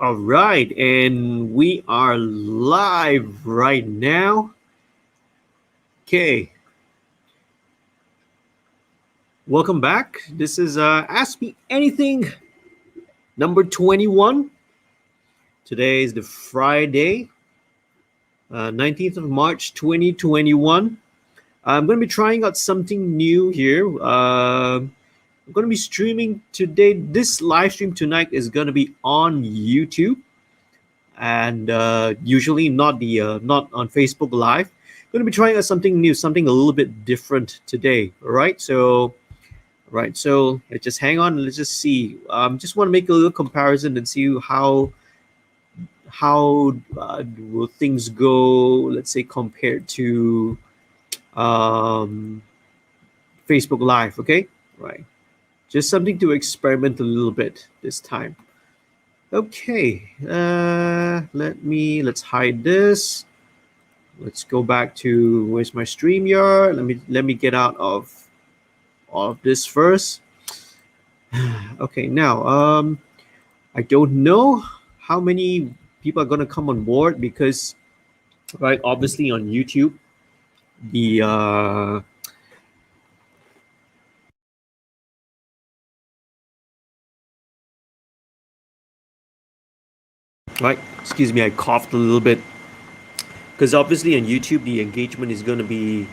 All right, and we are live right now. Okay, welcome back. This is Ask Me Anything number 21. Today is the Friday, 19th of March 2021. I'm going to be trying out something new here. I'm going to be streaming today. This live stream tonight is going to be on YouTube, and usually not on Facebook Live. Going to be trying out something new, something a little bit different today. All right, so let's just hang on. Let's just see. Just want to make a little comparison and see how will things go. Let's say compared to um, Facebook Live. Okay, right. Just something to experiment a little bit this time. Okay, let's hide this. Let's go back to where's my StreamYard. Let me get out of all of this first. Okay, now I don't know how many people are gonna come on board because right, obviously on YouTube the right. Excuse me, I coughed a little bit because obviously on YouTube the engagement is gonna be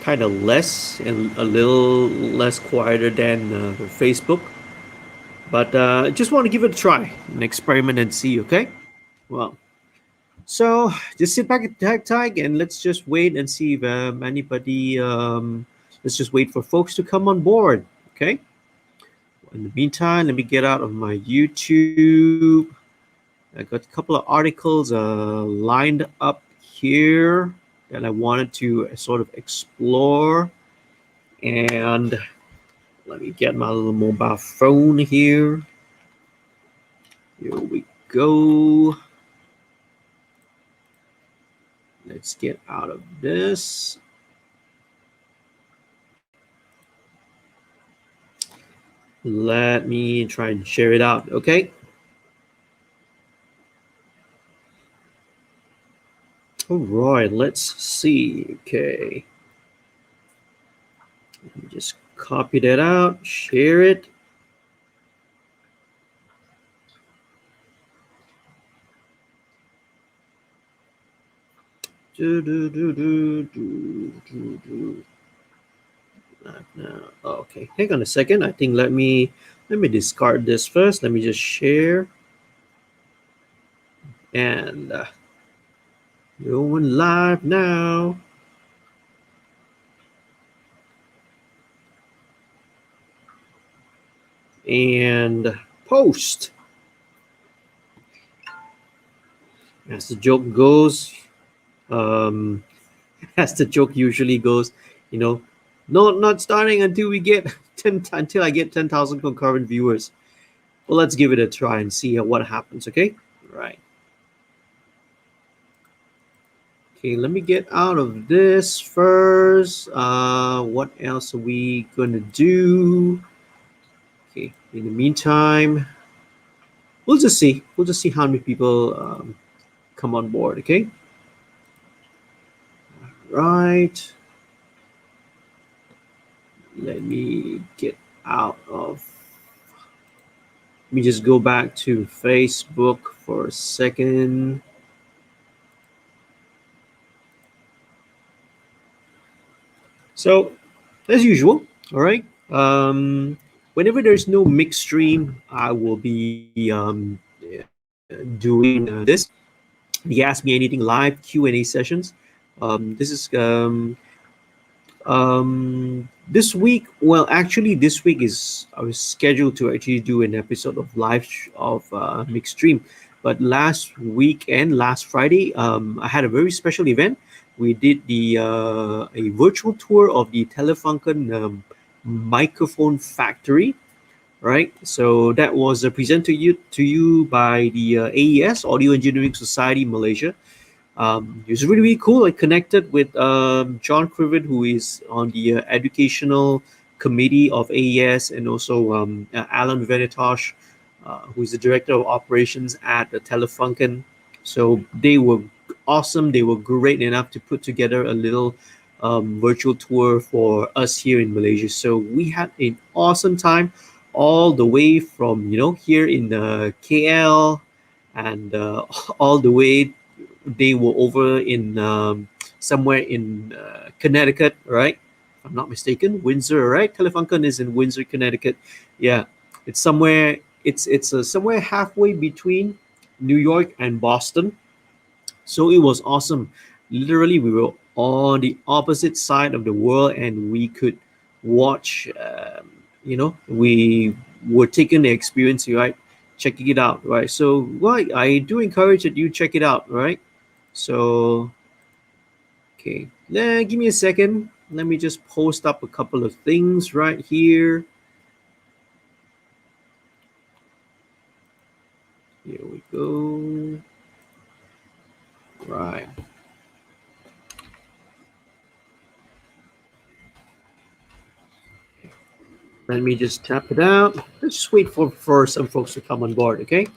kind of less and a little less quieter than Facebook. But just want to give it a try, an experiment, and see. Okay. Well, so just sit back and tag, and let's just wait and see if anybody. Let's just wait for folks to come on board. Okay. In the meantime, let me get out of my YouTube. I got a couple of articles lined up here that I wanted to sort of explore, and let me get my little mobile phone here. Here we go. Let's get out of this. Let me try and share it out, okay? All right, let's see. Okay. Let me just copy that out, share it. No. Okay, hang on a second. I think let me discard this first. Let me just share. And going live now. And post. As the joke goes, as the joke usually goes, you know, not starting until we get until I get 10,000 concurrent viewers. Well, let's give it a try and see what happens. Okay, right. Okay, let me get out of this first. What else are we gonna do? Okay, in the meantime, we'll just see. We'll just see how many people come on board. Okay. Right. Let me get out of. Let me just go back to Facebook for a second. So, as usual, all right. Whenever there's no mixed stream, I will be doing this. The Ask Me Anything live Q&A sessions. This is this week. Well, actually, this week is I was scheduled to actually do an episode of mixed stream, but last weekend, last Friday, I had a very special event. We did a virtual tour of the Telefunken microphone factory, right? So that was presented to you by the AES, Audio Engineering Society Malaysia. It was really, really cool. I connected with John Criven, who is on the educational committee of AES, and also Alan Venitosh, who is the director of operations at the Telefunken. So they were awesome. They were great enough to put together a little virtual tour for us here in Malaysia. So we had an awesome time, all the way from here in KL, and all the way they were over in somewhere in Connecticut, right? If I'm not mistaken, Windsor, right? Telefunken is in Windsor, Connecticut. Yeah, it's somewhere. It's somewhere halfway between New York and Boston. So it was awesome. Literally, we were on the opposite side of the world, and we could watch. We were taking the experience, right? Checking it out, right? So, well, I do encourage that you check it out, right? So, okay, give me a second. Let me just post up a couple of things right here. Here we go. Right. Let me just tap it out. Let's just wait for some folks to come on board, okay?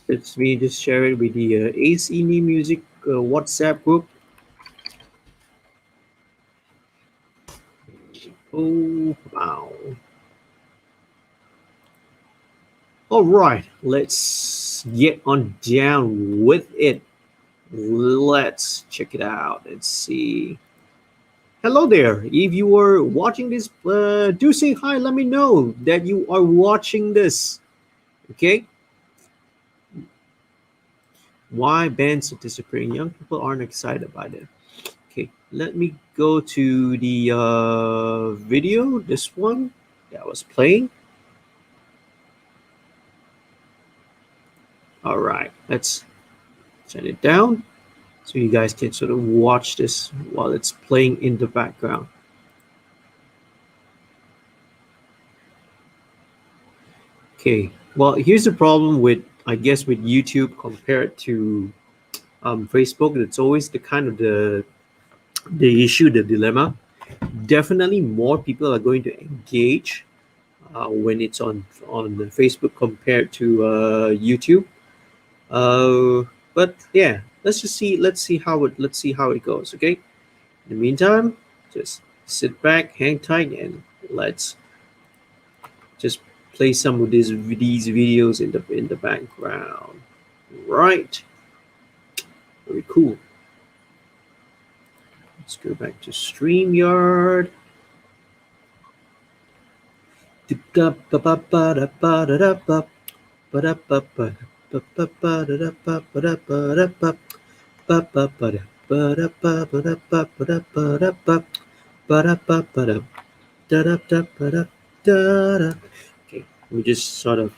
Let's me just share it with the AC Music WhatsApp group. Oh, wow. All right, let's get on down with it. Let's check it out. Let's see. Hello there. If you are watching this, do say hi. Let me know that you are watching this. Okay. Why bands are disappearing? Young people aren't excited about it. Okay, let me go to the video. This one that was playing. All right, let's turn it down so you guys can sort of watch this while it's playing in the background. Okay, well, here's the problem with, I guess, with YouTube compared to Facebook. It's always the kind of the issue, the dilemma. Definitely, more people are going to engage when it's on Facebook compared to YouTube. But yeah, let's see how it goes. Okay. In the meantime, just sit back, hang tight, and let's just play some of these videos in the background. Right. Very cool. Let's go back to StreamYard. Okay, we just sort of.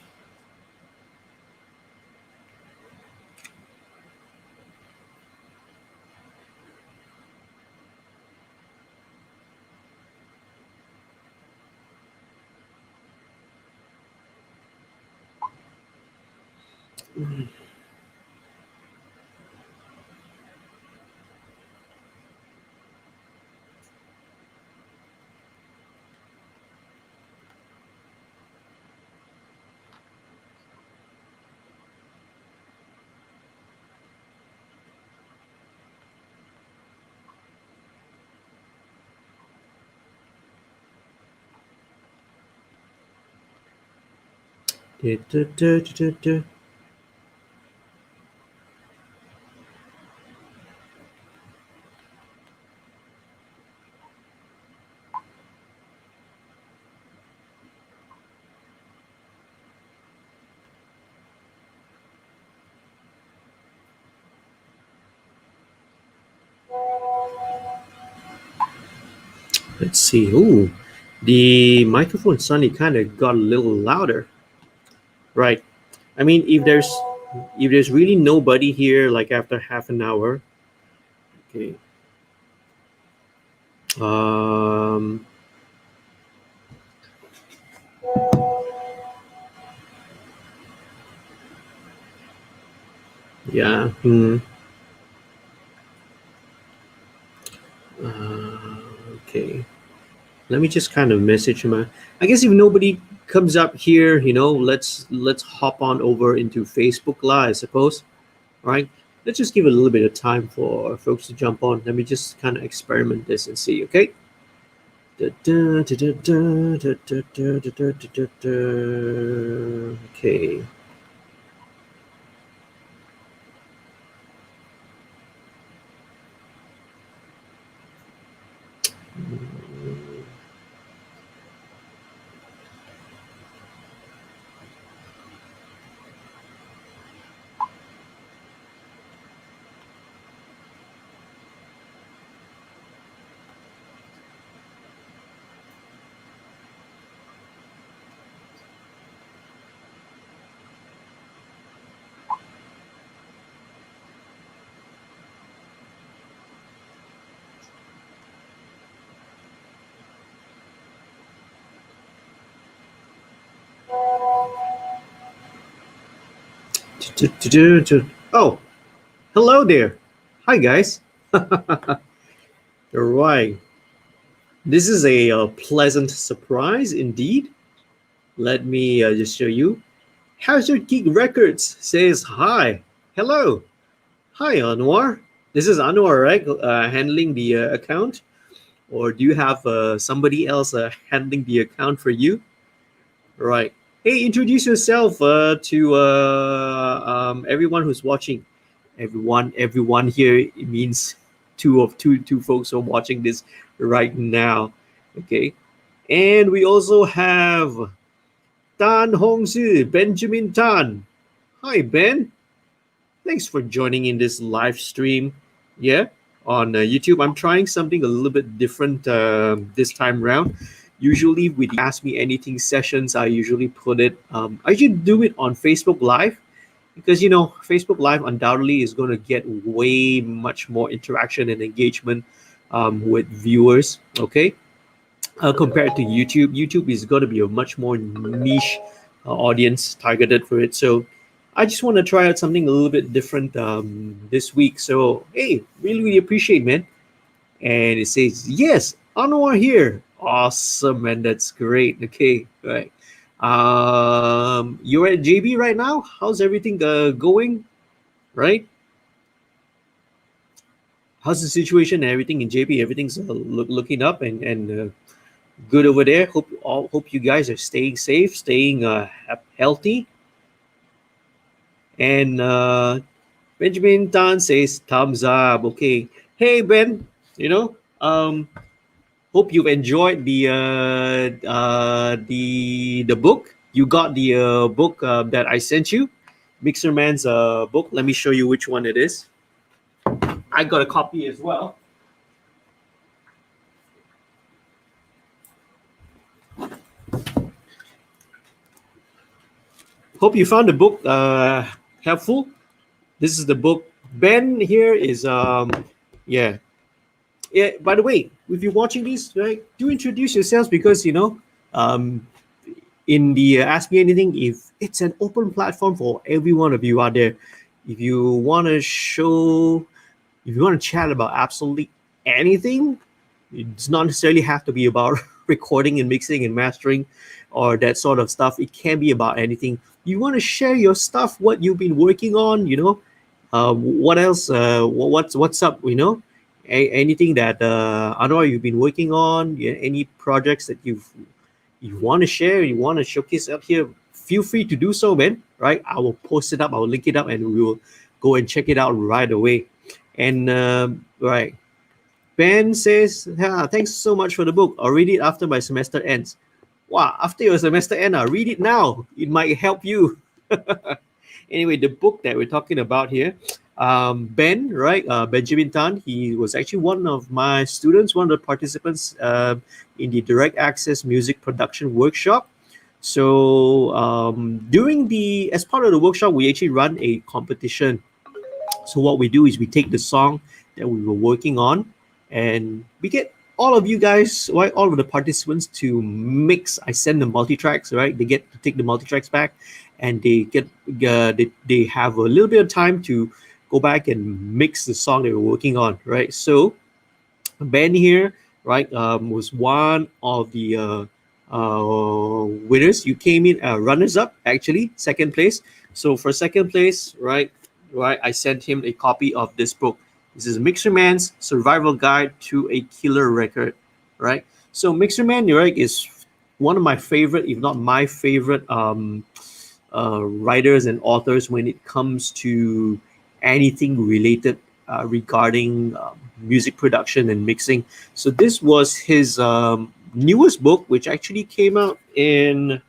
Let's see. Ooh, the microphone suddenly kind of got a little louder. Right. I mean, if there's really nobody here, like after half an hour, okay. Um, yeah. Okay. Let me just kind of message him. I guess if nobody comes up here, let's hop on over into Facebook Live, I suppose. All right. Let's just give a little bit of time for folks to jump on. Let me just kind of experiment this and see. Okay. Da, da, da, da, da, da, da, da, da, da, da, da. Okay. Oh, hello there. Hi, guys. All right. This is a pleasant surprise indeed. Let me just show you. How's your Geek Records says hi. Hello. Hi, Anwar. This is Anwar, right? Handling the account. Or do you have somebody else handling the account for you? Right. Hey, introduce yourself to everyone who's watching. Everyone here, it means two folks are watching this right now. Okay. And we also have Tan Hong Si, Benjamin Tan. Hi, Ben. Thanks for joining in this live stream. Yeah, on YouTube. I'm trying something a little bit different this time round. Usually, with the Ask Me Anything sessions, I usually put it. I should do it on Facebook Live because Facebook Live undoubtedly is going to get way much more interaction and engagement with viewers. Okay, compared to YouTube. YouTube is going to be a much more niche audience targeted for it. So I just want to try out something a little bit different this week. So hey, really appreciate, man. And it says yes, Anwar here. Awesome, man. That's great. Okay, right. You're at JB right now. How's everything going? Right? How's the situation and everything in JB? Everything's looking up and good over there. Hope you guys are staying safe, staying healthy. And Benjamin Tan says thumbs up. Okay. Hey Ben, hope you've enjoyed the book. You got the book that I sent you, Mixer Man's book. Let me show you which one it is. I got a copy as well. Hope you found the book helpful. This is the book. Ben here is yeah. Yeah, by the way, if you're watching this, right, do introduce yourselves because um in the Ask Me Anything, if it's an open platform for every one of you out there, if you want to show, if you want to chat about absolutely anything, it does not necessarily have to be about recording and mixing and mastering or that sort of stuff. It can be about anything. You want to share your stuff, what you've been working on, what else, what's up, anything that Anwar you've been working on, yeah, any projects that you want to share, you want to showcase up here, feel free to do so, man. Right? I will post it up, I will link it up, and we will go and check it out right away. And right, Ben says, thanks so much for the book. I'll read it after my semester ends. Wow, after your semester ends, read it now. It might help you. Anyway, the book that we're talking about here, Ben, right? Benjamin Tan, he was actually one of my students, one of the participants in the direct access music production workshop. So as part of the workshop, we actually run a competition. So what we do is we take the song that we were working on, and we get all of you guys, right, all of the participants to mix. I send the multi-tracks, right? They get to take the multi-tracks back, and they have a little bit of time to go back and mix the song they were working on, right? So Ben here, right, was one of the winners. You came in runners up, actually, second place. So for second place, right, I sent him a copy of this book. This is Mixer Man's Survival Guide to a Killer Record, right? So Mixer Man, right, is one of my favorite, if not my favorite, writers and authors when it comes to anything related regarding music production and mixing. So this was his newest book, which actually came out in,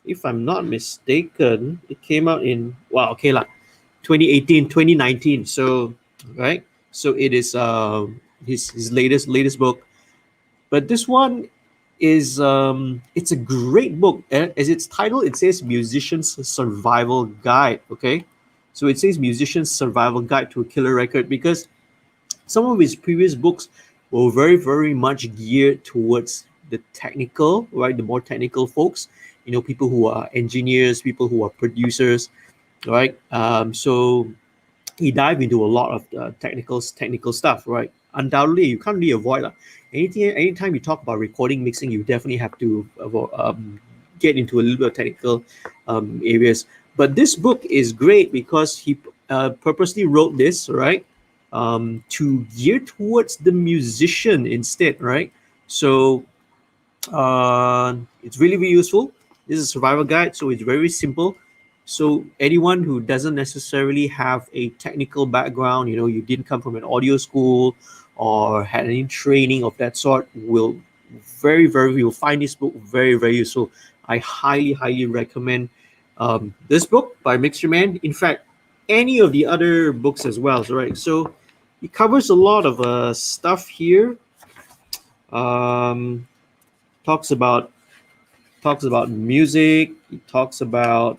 if I'm not mistaken, it came out in, wow, okay, lah, 2018, 2019. So, right. So it is his latest book. But this one is it's a great book. As its title, it says Musician's Survival Guide. Okay, so it says Musician's Survival Guide to a Killer Record because some of his previous books were very much geared towards the technical, right? The more technical folks, people who are engineers, people who are producers, right? So he dived into a lot of technical stuff, right? Undoubtedly, you can't really avoid that. Anytime you talk about recording, mixing, you definitely have to get into a little bit of technical areas. But this book is great because he purposely wrote this, right, to gear towards the musician instead, right? So it's really useful. This is a survival guide, so it's very simple. So anyone who doesn't necessarily have a technical background, you didn't come from an audio school or had any training of that sort, will you'll find this book very useful. I highly recommend this book by Mixer Man. In fact, any of the other books as well, right? So it covers a lot of stuff here. Um, talks about music. It talks about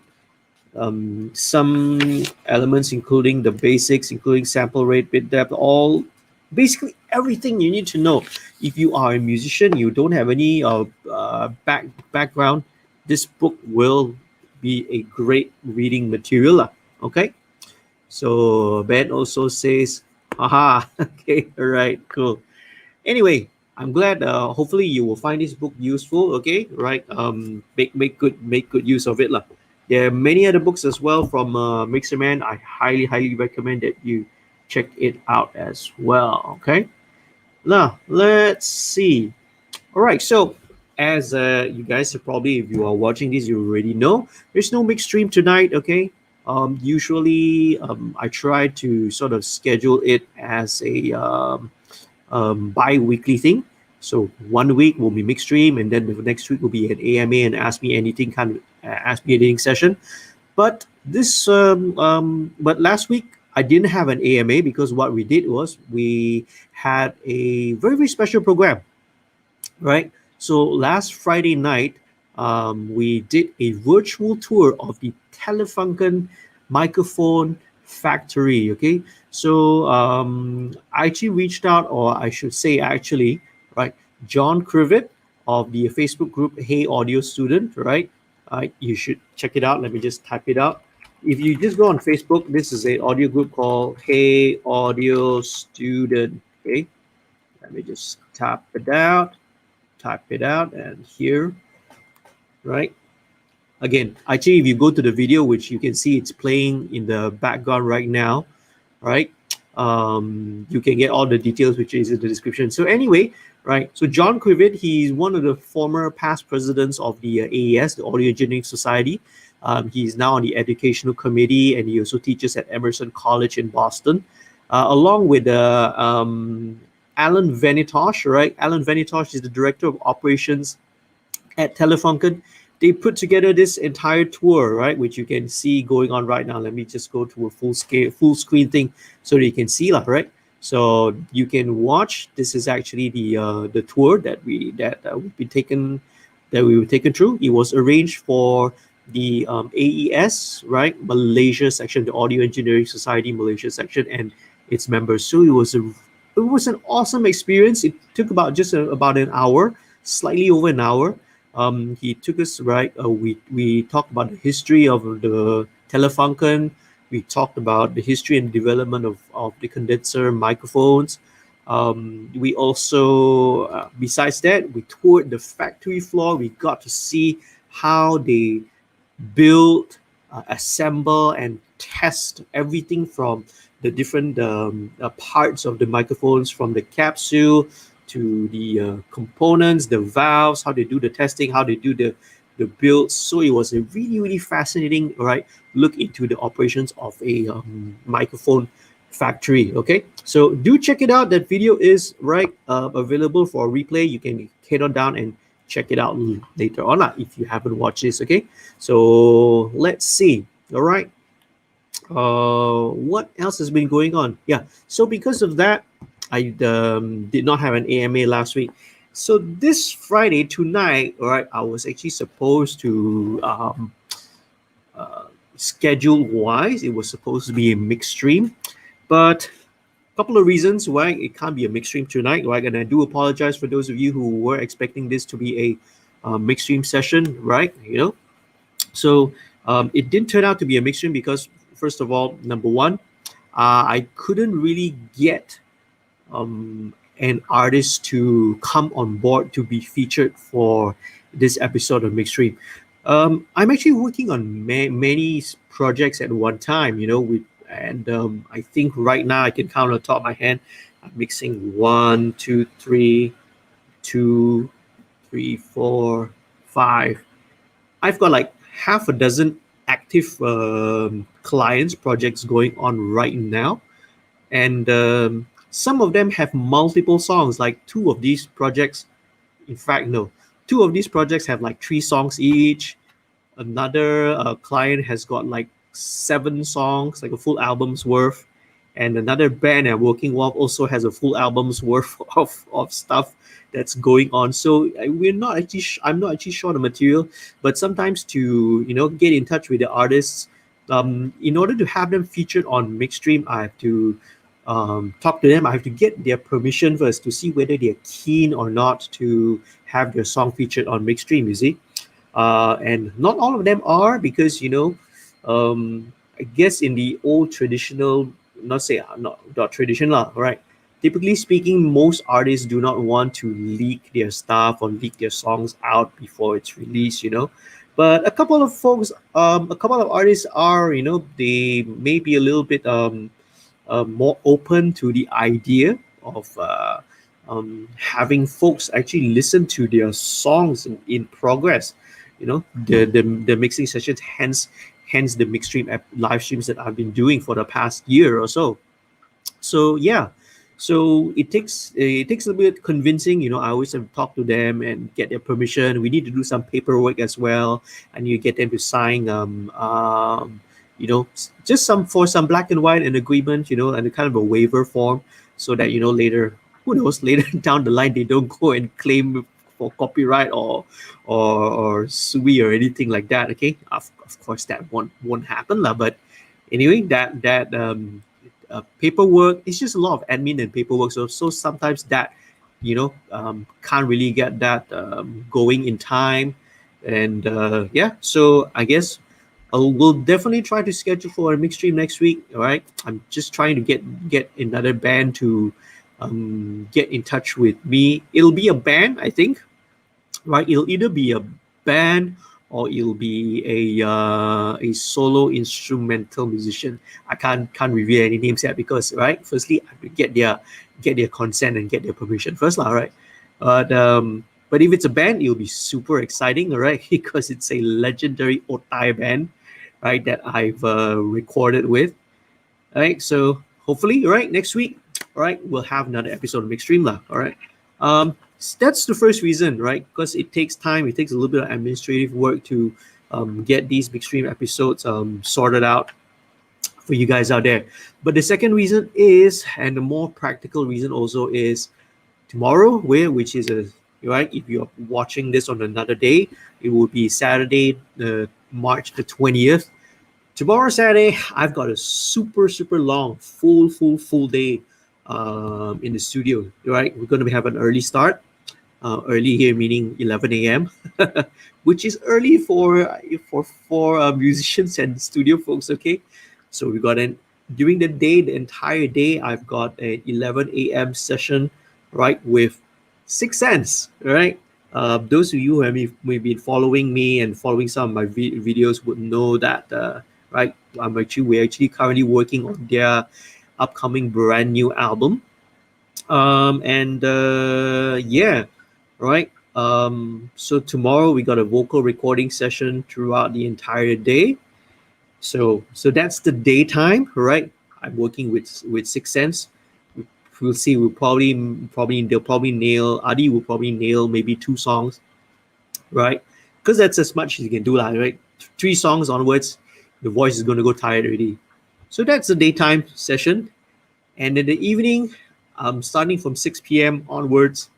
some elements, including the basics, including sample rate, bit depth, all basically everything you need to know. If you are a musician, you don't have any background, this book will be a great reading material. Okay, so Ben also says, haha, okay, all right, cool. Anyway, I'm glad. Hopefully, you will find this book useful. Okay, right? Make good use of it, lah. There are many other books as well from Mixer Man. I highly recommend that you check it out as well. Okay. Now let's see. All right. So as you guys have probably, if you are watching this, you already know there's no mix stream tonight. Okay. Usually, I try to sort of schedule it as a bi-weekly thing. So 1 week will be mixed stream, and then the next week will be an AMA and Ask Me Anything kind of Ask Me Anything session. But but last week I didn't have an AMA because what we did was we had a very special program, right? So last Friday night, we did a virtual tour of the Telefunken microphone factory. Okay, so I actually reached out, or I should say, actually, right, John Crivet of the Facebook group Hey Audio Student, right? You should check it out. Let me just type it out. If you just go on Facebook, this is an audio group called Hey Audio Student. Okay, let me just type it out, and here, right? Again, actually, if you go to the video, which you can see it's playing in the background right now, right? You can get all the details, which is in the description. So anyway, right? So John Crivet, he's one of the former past presidents of the AES, the Audio Engineering Society. He's now on the educational committee, and he also teaches at Emerson College in Boston, along with Alan Venitosh, right? Alan Venitosh is the director of operations at Telefunken. They put together this entire tour, right, which you can see going on right now. Let me just go to a full screen thing so that you can see, right? So you can watch. This is actually the tour that we were taken through. It was arranged for the AES, right, Malaysia section, the Audio Engineering Society Malaysia section, and its members. So it was a it was an awesome experience. It took about about an hour, slightly over an hour. He took us right. We talked about the history of the Telefunken. We talked about the history and development of the condenser microphones. We also, besides that, we toured the factory floor. We got to see how they build, assemble, and test everything from the different parts of the microphones, from the capsule to the components, the valves, how they do the testing, how they do the builds. So it was a really, really fascinating, right, look into the operations of a microphone factory. Okay, so do check it out. That video is right available for replay. You can head on down and check it out later on if you haven't watched this. Okay, so let's see. All right, what else has been going on? Yeah, so because of that, I did not have an AMA last week. So this Friday tonight, all right, I was actually supposed to schedule wise, it was supposed to be a mixed stream, but a couple of reasons why it can't be a mixed stream tonight, right? And I do apologize for those of you who were expecting this to be a mixed stream session, right? You know, so it didn't turn out to be a mixed stream because, first of all, number one, I couldn't really get an artist to come on board to be featured for this episode of Mixed Stream. I'm actually working on many projects at one time, you know, and I think right now I can count on the top of my hand. I'm mixing one, two, three, four, five. I've got like half a dozen active clients projects going on right now, and some of them have multiple songs. Like two of these projects, in fact, no, two of these projects have like three songs each. Another client has got like seven songs, like a full album's worth. And another band I'm working with also has a full album's worth of stuff that's going on. So we're not actually, I'm not actually sure the material, but sometimes to, you know, get in touch with the artists, in order to have them featured on Mixstream, I have to talk to them. I have to get their permission first to see whether they're keen or not to have their song featured on Mixstream, you see. And not all of them are, because, you know, I guess in the old traditional, not traditional, right? Typically speaking, most artists do not want to leak their stuff or leak their songs out before it's released, you know. But a couple of folks, a couple of artists are, you know, they may be a little bit more open to the idea of having folks actually listen to their songs in progress. You know, the mixing sessions, hence the mix stream live streams that I've been doing for the past year or so. So yeah, so it takes a bit convincing. You know, I always have to talk to them and get their permission. We need to do some paperwork as well, and you get them to sign you know, just some for some black and white and agreement, you know, and a kind of a waiver form, so that, you know, later, who knows, later down the line they don't go and claim for copyright or sui or anything like that. Okay, of course that won't happen lah. But anyway, that paperwork, it's just a lot of admin and paperwork. So sometimes that, you know, can't really get that going in time. And yeah, so I guess we'll definitely try to schedule for a mix stream next week. All right, I'm just trying to get another band to get in touch with me. It'll be a band, I think, right? It'll either be a band or it'll be a solo instrumental musician. I can't reveal any names yet because, right, firstly I have to get their consent and get their permission first lah, right? But if it's a band, it'll be super exciting, all right, because it's a legendary Otai band, right, that I've recorded with. All right, so hopefully, all right, next week, all right, we'll have another episode of Mixed Stream lah. All right, that's the first reason, right? Because it takes time, it takes a little bit of administrative work to get these Mixed Stream episodes sorted out for you guys out there. But the second reason is, and the more practical reason also is, tomorrow, which is a, right, if you're watching this on another day, it will be Saturday, March the 20th. Tomorrow, Saturday, I've got a super long, full day in the studio, right? We're going to have an early start. Early here meaning 11 a.m., which is early for musicians and studio folks. Okay, so we got an during the day, the entire day. I've got an 11 a.m. session, right, with Six Sense, right. Those of you who have been following me and following some of my videos would know that, right. We're actually currently working on their upcoming brand new album, and yeah, right. So tomorrow we got a vocal recording session throughout the entire day. So that's the daytime, right? I'm working with Six Sense. We'll see. We'll probably they'll probably nail. Adi will probably nail maybe 2 songs, right? Because that's as much as you can do, lah, right? 3 songs onwards, the voice is going to go tired already. So that's the daytime session, and in the evening, starting from 6 p.m. onwards,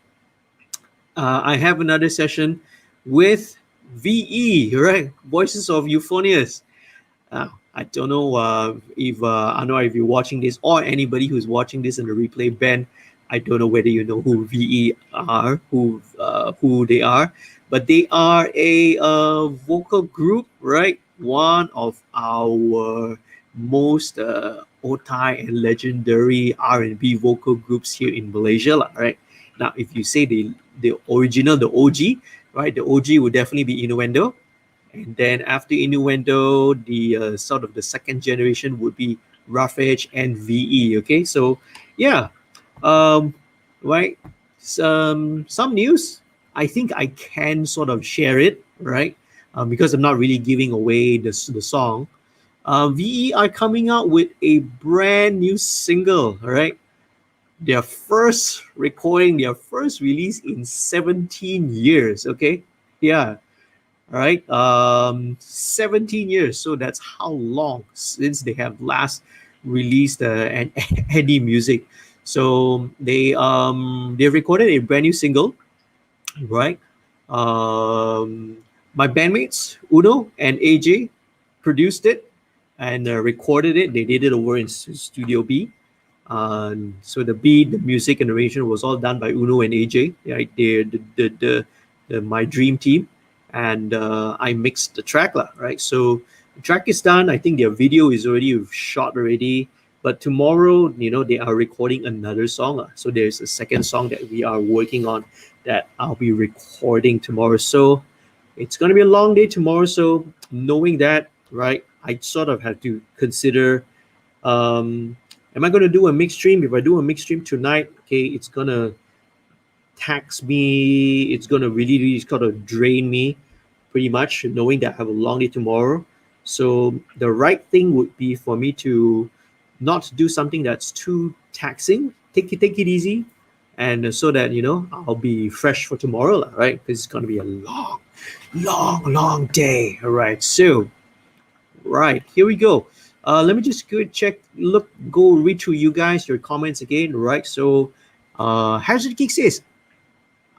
I have another session with VE, right? Voices of Euphonious. I don't know if Anwar, if you're watching this, or anybody who's watching this in the replay, Ben. I don't know whether you know who VE are, who they are, but they are a vocal group, right? One of our most otai and legendary R&B vocal groups here in Malaysia, lah, right? Now, if you say the original, the OG, right? The OG would definitely be Innuendo, and then after Innuendo, the sort of the second generation would be Rough Edge and VE. Okay, so yeah, um, right. Some news. I think I can sort of share it, right? Because I'm not really giving away the song. VE are coming out with a brand new single, right? Their first recording, their first release in 17 years. Okay, yeah, right. 17 years, so that's how long since they have last released any music. So they recorded a brand new single, right. My bandmates Uno and AJ produced it and recorded it. They did it over in Studio B. So the beat, the music, and arrangement was all done by Uno and AJ. Right, they're the my dream team, and I mixed the track, lah. Right, so the track is done. I think their video is already shot already. But tomorrow, they are recording another song. So there's a second song that we are working on that I'll be recording tomorrow. So it's gonna be a long day tomorrow. So knowing that, right, I sort of have to consider, am I going to do a mixed stream? If I do a mixed stream tonight, okay, it's going to tax me. It's going to really, really kind of drain me pretty much, knowing that I have a long day tomorrow. So the right thing would be for me to not do something that's too taxing. Take it easy, and so that I'll be fresh for tomorrow, right? Because it's going to be a long, long, long day. All right, so right, here we go. Let me just go read through you guys, your comments again, right? So, Hazard Geek says,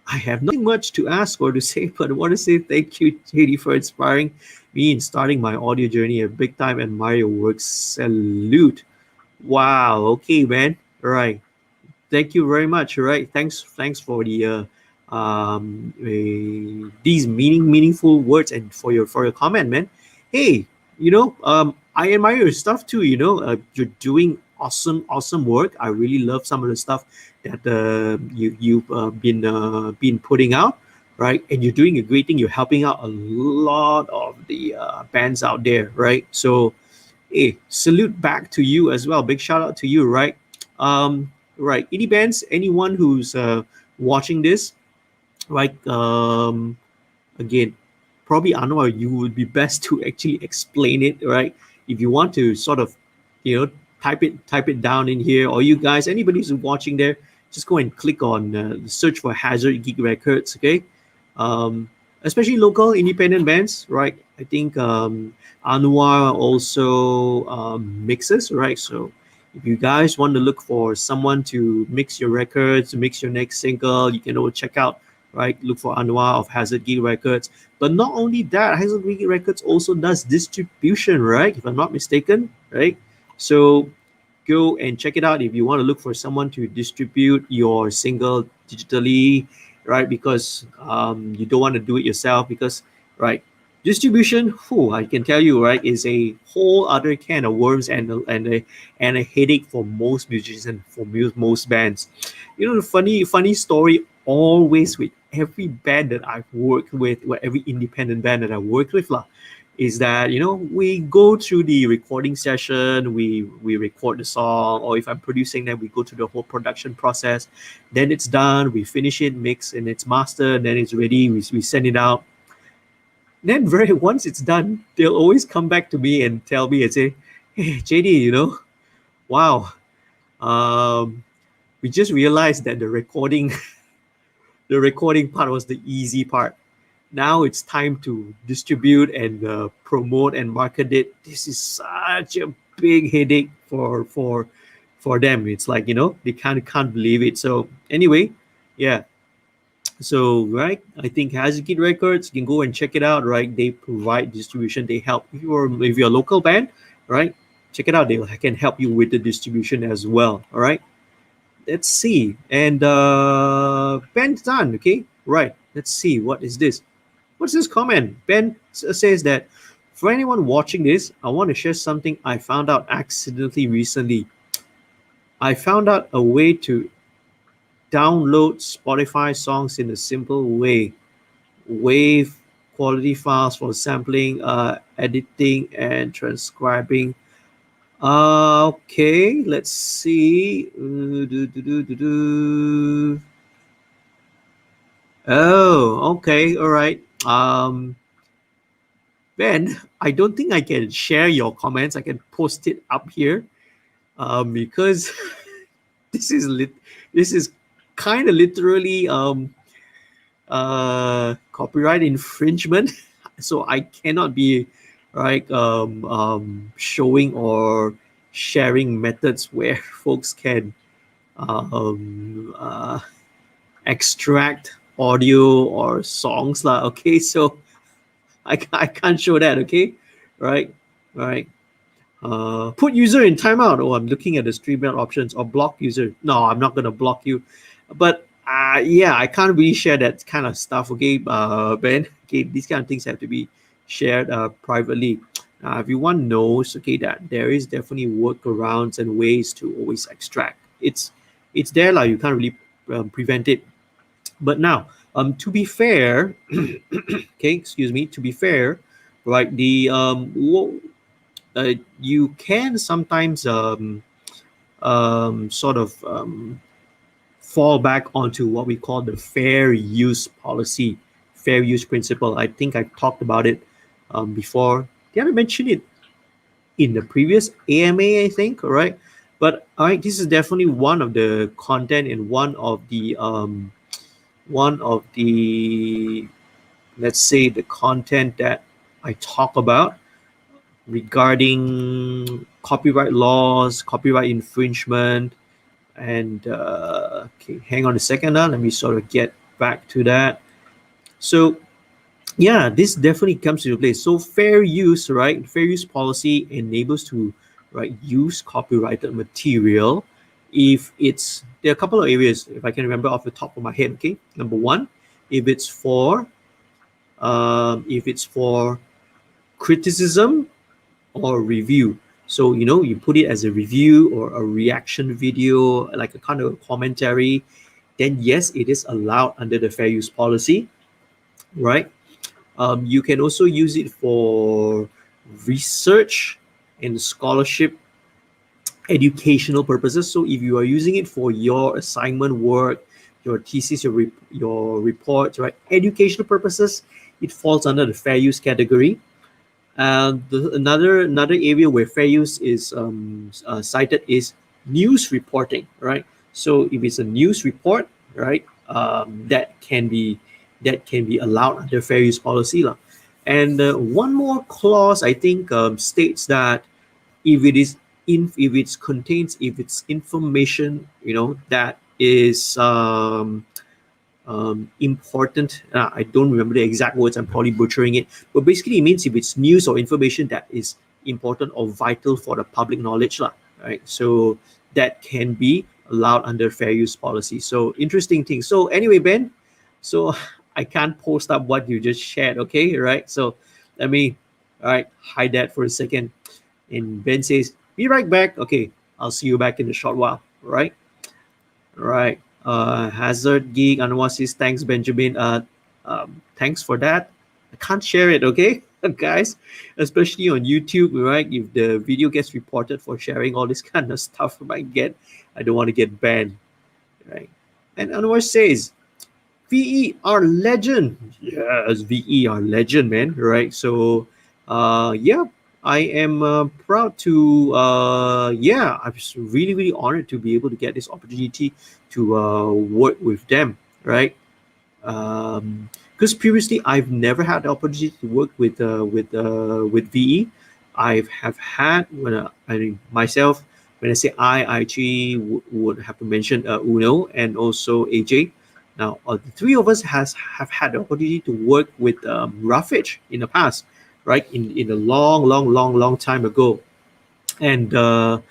I have nothing much to ask or to say, but I want to say thank you, JD, for inspiring me in starting my audio journey. A big time admire your work. Salute. Wow. Okay, man. All right. Thank you very much. All right. Thanks for these meaningful words and for your comment, man. Hey, I admire your stuff too. You're doing awesome work. I really love some of the stuff that you've been putting out, right? And you're doing a great thing. You're helping out a lot of the bands out there, right? So, hey, salute back to you as well. Big shout out to you, right? Right, indie bands. Anyone who's watching this, right? Again, probably Anwar, you would be best to actually explain it, right? If you want to sort of, type it down in here, or you guys, anybody who's watching there, just go and click on search for Hazard Geek Records, okay? Especially local independent bands, right? I think Anwar also mixes, right? So if you guys want to look for someone to mix your records, to mix your next single, you can all check out, right? Look for Anwar of Hazard Geek Records. But not only that, Hazard Geek Records also does distribution, right? If I'm not mistaken, right? So go and check it out if you want to look for someone to distribute your single digitally, right? Because you don't want to do it yourself because, right, distribution, whew, I can tell you, right, is a whole other can of worms and a headache for most musicians and for most bands. You know, the funny story always with every band that I've worked with, or every independent band that I worked with, lah, is that we go through the recording session, we record the song, or if I'm producing them, we go through the whole production process. Then it's done, we finish it, mix, and it's mastered, then it's ready, we send it out. Then very once it's done, they'll always come back to me and tell me and say, "Hey JD, wow, um, we just realized that the recording the recording part was the easy part. Now it's time to distribute and promote and market it. This is such a big headache for them. It's like they can't believe it." So anyway, yeah. So right, I think Hazikit Records, you can go and check it out. Right, they provide distribution. They help if you're a local band. Right, check it out. They can help you with the distribution as well. All right. Let's see. And Ben's done. Okay. Right. Let's see. What is this? What's this comment? Ben says that for anyone watching this, I want to share something I found out accidentally recently. I found out a way to download Spotify songs in a simple way. Wave quality files for sampling, editing, and transcribing. Okay, let's see. Oh, okay, all right. Ben, I don't think I can share your comments. I can post it up here because this is kind of literally copyright infringement. So I cannot be showing or sharing methods where folks can um, uh, extract audio or songs lah. Okay, so I can't show that. Okay, right, right. Put user in timeout. Oh, I'm looking at the StreamYard options, or block user. No, I'm not gonna block you. But yeah, I can't really share that kind of stuff. Okay, Ben. Okay, these kind of things have to be shared privately. Everyone knows, okay, that there is definitely workarounds and ways to always extract. It's there, like you can't really prevent it. But now, to be fair, okay, excuse me. To be fair, right? You can sometimes sort of fall back onto what we call the fair use policy, fair use principle. I think I talked about it before. Did I mention it in the previous AMA? I think, all right. But all right, this is definitely one of the content and one of the let's say the content that I talk about regarding copyright laws, copyright infringement, and okay, hang on a second now. Let me sort of get back to that. So yeah, this definitely comes into place. So fair use, right? Fair use policy enables to use copyrighted material if there are a couple of areas if I can remember off the top of my head. Okay, number one, if it's for criticism or review. So you put it as a review or a reaction video, like a kind of commentary, then yes, it is allowed under the fair use policy, right? You can also use it for research and scholarship, educational purposes. So if you are using it for your assignment work, your thesis, your report, right, educational purposes, it falls under the fair use category. Another area where fair use is cited is news reporting, right? So if it's a news report, right, that can be allowed under fair use policy lah. And one more clause I think states that if it's information that is important. I don't remember the exact words. I'm probably butchering it, but basically it means if it's news or information that is important or vital for the public knowledge lah. right? So that can be allowed under fair use policy. So interesting thing. So anyway, Ben, so I can't post up what you just shared, okay, right? So let me, all right, hide that for a second. And Ben says, be right back. Okay, I'll see you back in a short while, all right? Right. Hazard Geek Anwar says, thanks, Benjamin. Thanks for that. I can't share it, okay, guys? Especially on YouTube, right? If the video gets reported for sharing all this kind of stuff, I don't want to get banned, right? And Anwar says, VE our legend. Yes, VE our legend, man. Right. So, yeah, I am proud to. Yeah, I was really, really honored to be able to get this opportunity to work with them. Right. Because previously I've never had the opportunity to work with VE. I have had when I mean myself when I say I actually would have to mention Uno and also AJ. Now the three of us has have had the opportunity to work with Roughage in the past, right? In a long time ago, and on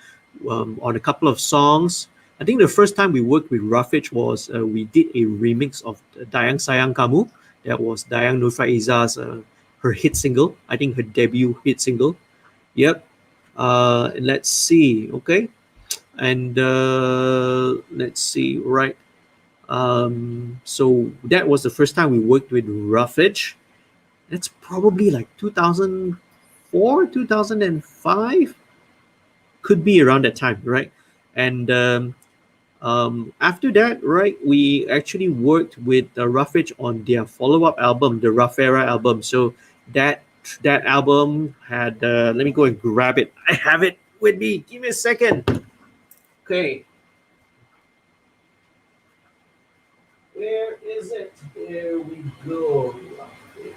a couple of songs. I think the first time we worked with Rafiq was we did a remix of Dayang Sayang Kamu. That was Dayang Nur Faiza's her hit single. I think her debut hit single. Yep. Let's see. Okay. And let's see. Right. So that was the first time we worked with Rafiq. That's probably like 2004, 2005, could be around that time, right? And after that, right, we actually worked with Roughage on their follow-up album, the Raffera album. So that that album had. Let me go and grab it. I have it with me. Give me a second. Okay, where is it? There we go. Roughage.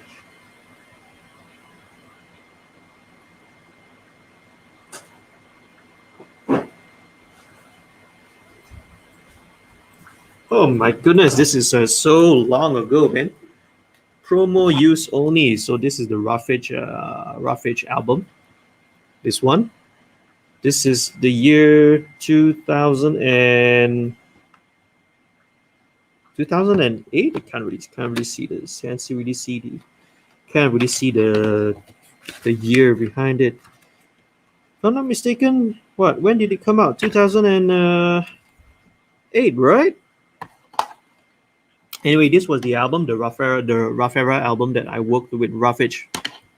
Oh my goodness, this is so long ago, man. Promo use only. So this is the Roughage album. This one. This is the year 2000 and 2008. I can't really see this. Can't really see the year behind it. If I'm not mistaken, what? When did it come out? 2008, right? Anyway, this was the album, the Rafera album that I worked with Roughage,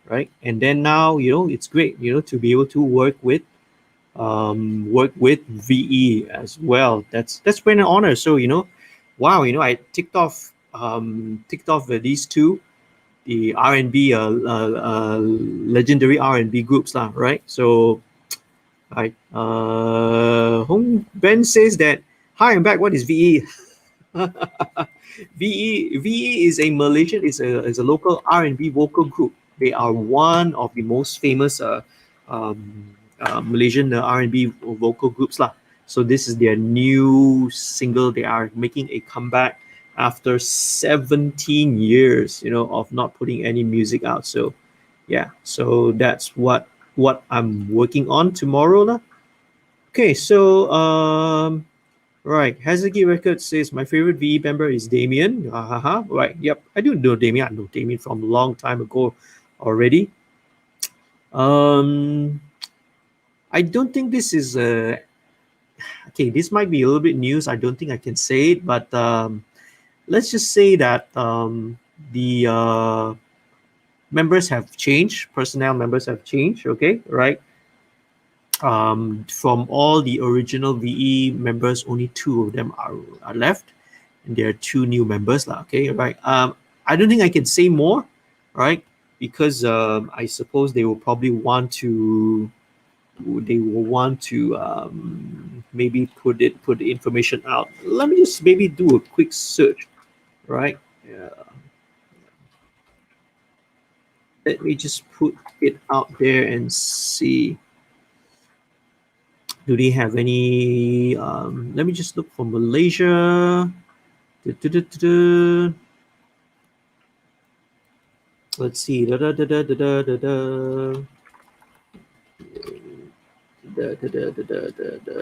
right? And then now, it's great, to be able to work with VE as well. That's been an honor. So wow, I ticked off these two, the R&B legendary R&B groups lah, right? So right, Hong Ben says that hi, I'm back. What is VE? VE is a Malaysian, is a local R&B vocal group. They are one of the most famous Malaysian R&B vocal groups lah. So this is their new single. They are making a comeback after 17 years, of not putting any music out. So yeah, so that's what I'm working on tomorrow lah. Okay, so right, Hazuki Records says my favorite VE member is Damien. Right, yep, I do know Damien. I know Damien from a long time ago already. Um, I don't think this is okay. This might be a little bit news. I don't think I can say it, but let's just say that the members have changed. Personnel members have changed. Okay, right. From all the original VE members, only two of them are left, and there are two new members, lah. Okay, right. I don't think I can say more, right? Because I suppose they will probably want to. They will want to maybe put the information out. Let me just maybe do a quick search, right? Yeah. Let me just put it out there and see. Do they have any? Let me just look for Malaysia. Du-du-du-du-du. Let's see. Da, da, da, da, da, da, da. Da, da, da, da, da, da, da.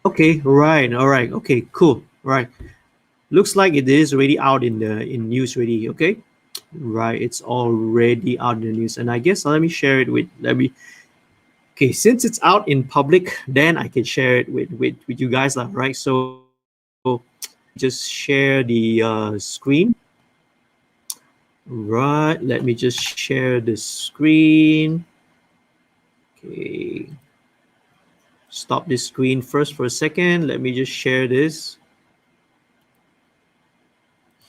Okay, right, all right, okay, cool, right. Looks like it is already out in the in news already. Okay, right, it's already out in the news, and I guess let me share it with let me. Okay, since it's out in public, then I can share it with you guys, lah. Right, so let me just share the screen. Right, let me just share the screen. Okay, stop this screen first for a second. Let me just share this.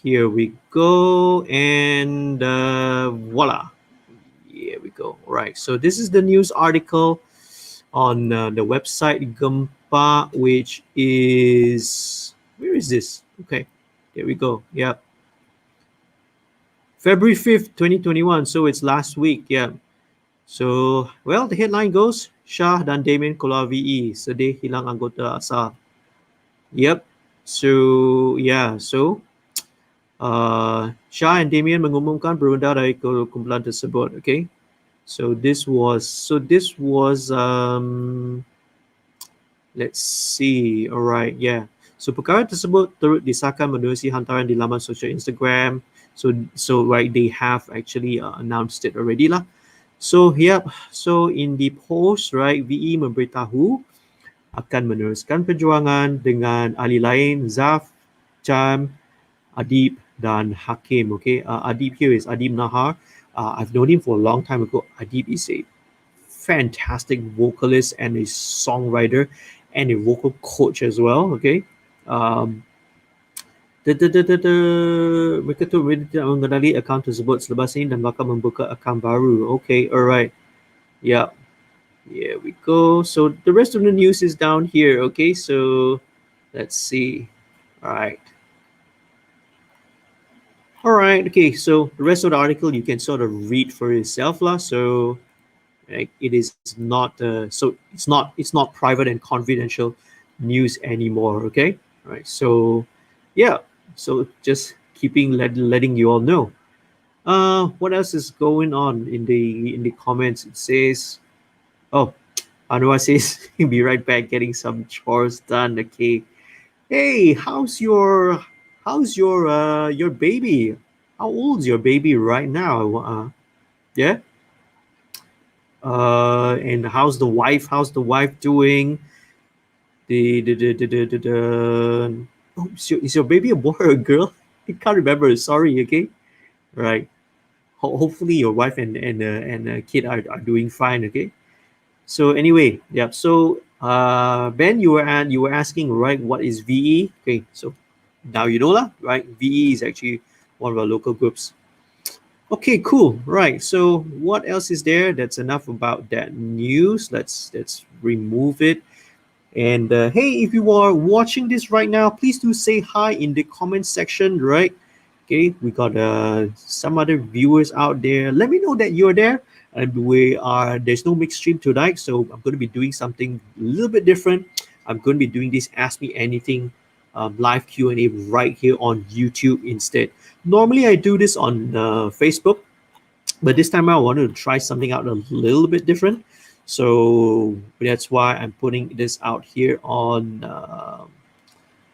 Here we go, and voila. Here we go. Right. So this is the news article on the website Gempa, which is where is this? Okay, there we go. Yeah, February 5th, 2021. So it's last week. Yeah. So well, the headline goes: Shah dan Damien keluar VE, sedih hilang anggota asal. Yep. So yeah. So Shah and Damien mengumumkan berunda dari kumpulan tersebut. Okay. So this was let's see. All right, yeah. So perkara tersebut turut disahkan menerusi hantaran di laman sosial Instagram. So right, they have actually announced it already lah. So yep. So in the post, right, VE memberitahu akan meneruskan perjuangan dengan ahli lain Zaf, Cham, Adib dan Hakim. Okay, Adib here is Adib Nahar. I've known him for a long time ago. Adib is a fantastic vocalist and a songwriter and a vocal coach as well. Okay. Um, mereka tu tidak mengenali akaun tersebut selepas ini dan bakal membuka akaun baru. Okay, alright. Yeah. Here we go. So the rest of the news is down here. Okay, so let's see. Alright. Alright, okay, so the rest of the article you can sort of read for yourself lah. So right, it is not it's not private and confidential news anymore. Okay, all right. So yeah, so just letting you all know. What else is going on in the comments? It says, oh, Anwar says he'll be right back getting some chores done. Okay, hey, how's your baby? How old's your baby right now? Yeah. And how's the wife doing? The oh, is your baby a boy or a girl? I can't remember. Sorry. Okay. Right. Hopefully your wife and kid are doing fine. Okay. So anyway, yeah. So Ben, you were asking, right, what is VE? Okay. So now you know lah, right? VE is actually one of our local groups. Okay, cool. Right. So what else is there? That's enough about that news. Let's remove it. And hey, if you are watching this right now, please do say hi in the comment section, right? Okay, we got some other viewers out there. Let me know that you're there. And there's no mixed stream tonight, so I'm going to be doing something a little bit different. I'm going to be doing this Ask Me Anything live Q&A right here on YouTube instead. Normally I do this on Facebook, but this time I wanted to try something out a little bit different. So that's why I'm putting this out here on,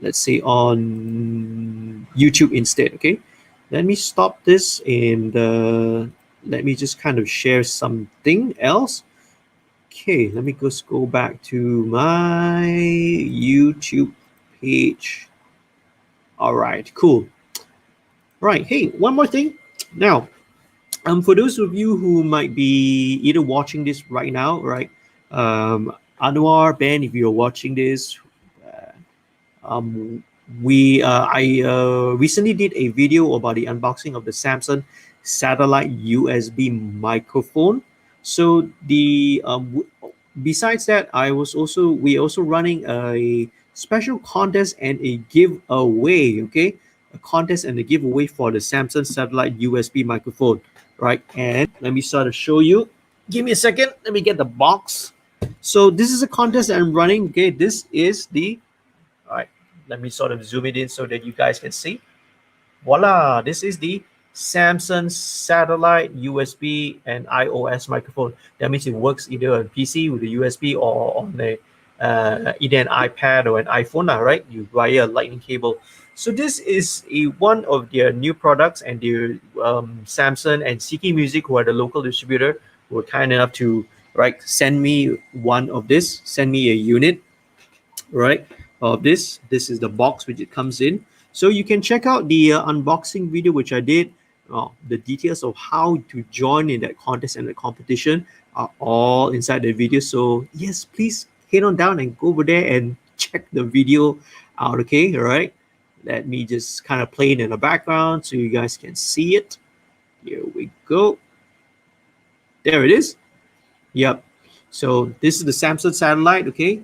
let's say, on YouTube instead. Okay, let me stop this and let me just kind of share something else. Okay, let me just go back to my YouTube page. All right, cool. Right, hey, one more thing. Now, for those of you who might be either watching this right now, right? Anwar, Ben, if you're watching this, um, I recently did a video about the unboxing of the Samsung satellite USB microphone. So besides that, we also running a special contest and a giveaway. Okay, a contest and a giveaway for the Samsung satellite USB microphone. Right, and let me sort of show you. Give me a second. Let me get the box. So this is a contest that I'm running. Okay, this is the. All right, let me sort of zoom it in so that you guys can see. Voila! This is the Samsung satellite USB and iOS microphone. That means it works either on PC with a USB or on a either an iPad or an iPhone, right? You via a lightning cable. So this is one of their new products, and their Samsung and CK Music, who are the local distributor, were kind enough to send me one of this, send me a unit, right, of this. This is the box which it comes in. So you can check out the unboxing video which I did. The details of how to join in that contest and the competition are all inside the video. So yes, please head on down and go over there and check the video out. Okay, all right. Let me just kind of play it in the background so you guys can see it. Here we go. There it is. Yep. So this is the Samsung satellite. Okay,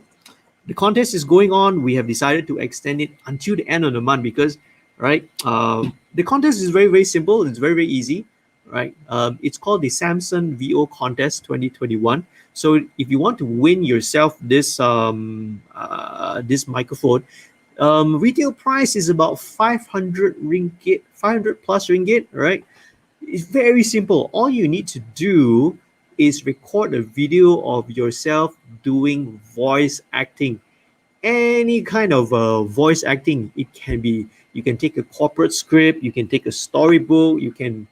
the contest is going on. We have decided to extend it until the end of the month because, right, the contest is very, very simple. It's very, very easy, right? It's called the Samsung VO Contest 2021. So if you want to win yourself this this microphone, retail price is about 500 ringgit, 500 plus ringgit, right? It's very simple. All you need to do is record a video of yourself doing voice acting, any kind of voice acting. It can be, you can take a corporate script, you can take a storybook, you can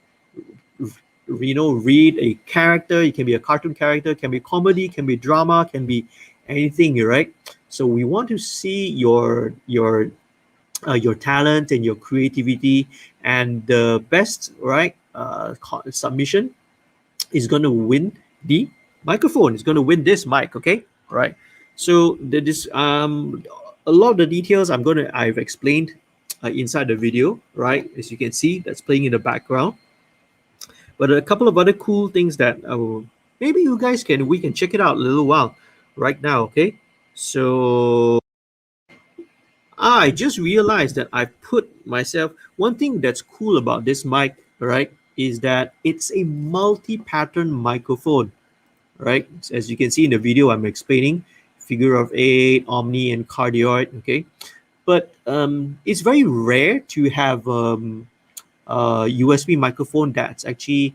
read a character. It can be a cartoon character, can be comedy, can be drama, can be anything, right? So we want to see your talent and your creativity, and the best, right, submission is going to win the microphone. It's going to win this mic. Okay, all right. So this a lot of the details I've explained inside the video, right? As you can see, that's playing in the background. But a couple of other cool things that maybe you guys we can check it out a little while right now. Okay, so I just realized that I put myself. One thing that's cool about this mic, right, is that it's a multi-pattern microphone, right? As you can see in the video, I'm explaining figure of eight, omni, and cardioid. Okay, but it's very rare to have a USB microphone that's actually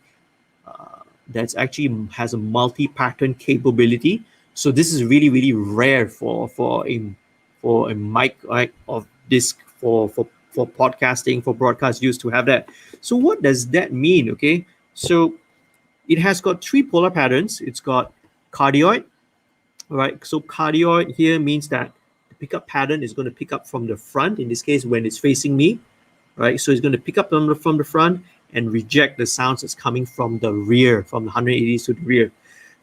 has a multi-pattern capability. So this is really, really rare for a mic, right, of this for podcasting, for broadcast use, to have that. So what does that mean? Okay, so it has got three polar patterns. It's got cardioid, right? So cardioid here means that the pickup pattern is going to pick up from the front. In this case, when it's facing me, right? So it's going to pick up from the front and reject the sounds that's coming from the rear, from the 180s to the rear.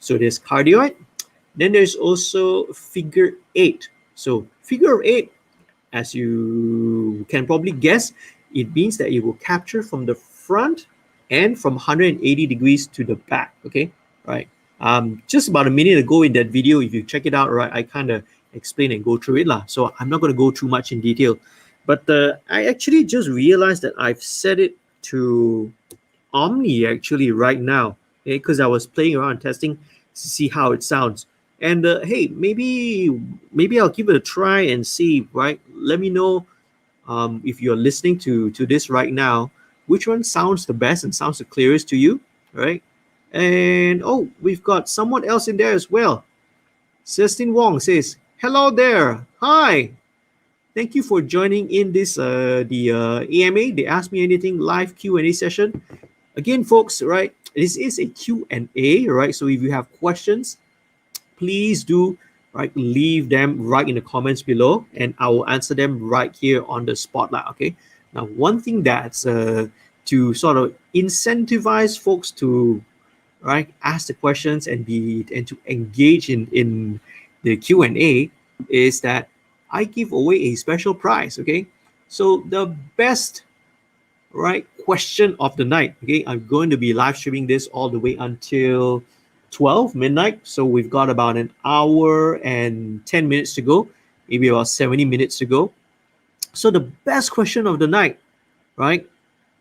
So there's cardioid. Then there's also figure eight. So figure eight, as you can probably guess, it means that it will capture from the front and from 180 degrees to the back. Okay, right. Just about a minute ago in that video, if you check it out, right, I kind of explain and go through it lah. So I'm not going to go too much in detail, but I actually just realized that I've set it to Omni actually right now, because I was playing around testing to see how it sounds. And hey, maybe I'll give it a try and see. Right, let me know if you're listening to this right now, which one sounds the best and sounds the clearest to you, right? And oh, we've got someone else in there as well. Celestine Wong says, "Hello there, hi. Thank you for joining in this the AMA. They Ask Me Anything live Q&A session. Again, folks, right? This is a Q&A, right? So if you have questions, please do leave them right in the comments below, and I will answer them right here on the spotlight. Okay. Now, one thing that's to sort of incentivize folks to ask the questions and to engage in the Q&A is that I give away a special prize. Okay, so the best question of the night. Okay, I'm going to be live streaming this all the way until 12 midnight. So we've got about an hour and 10 minutes to go, maybe about 70 minutes to go. So the best question of the night, right,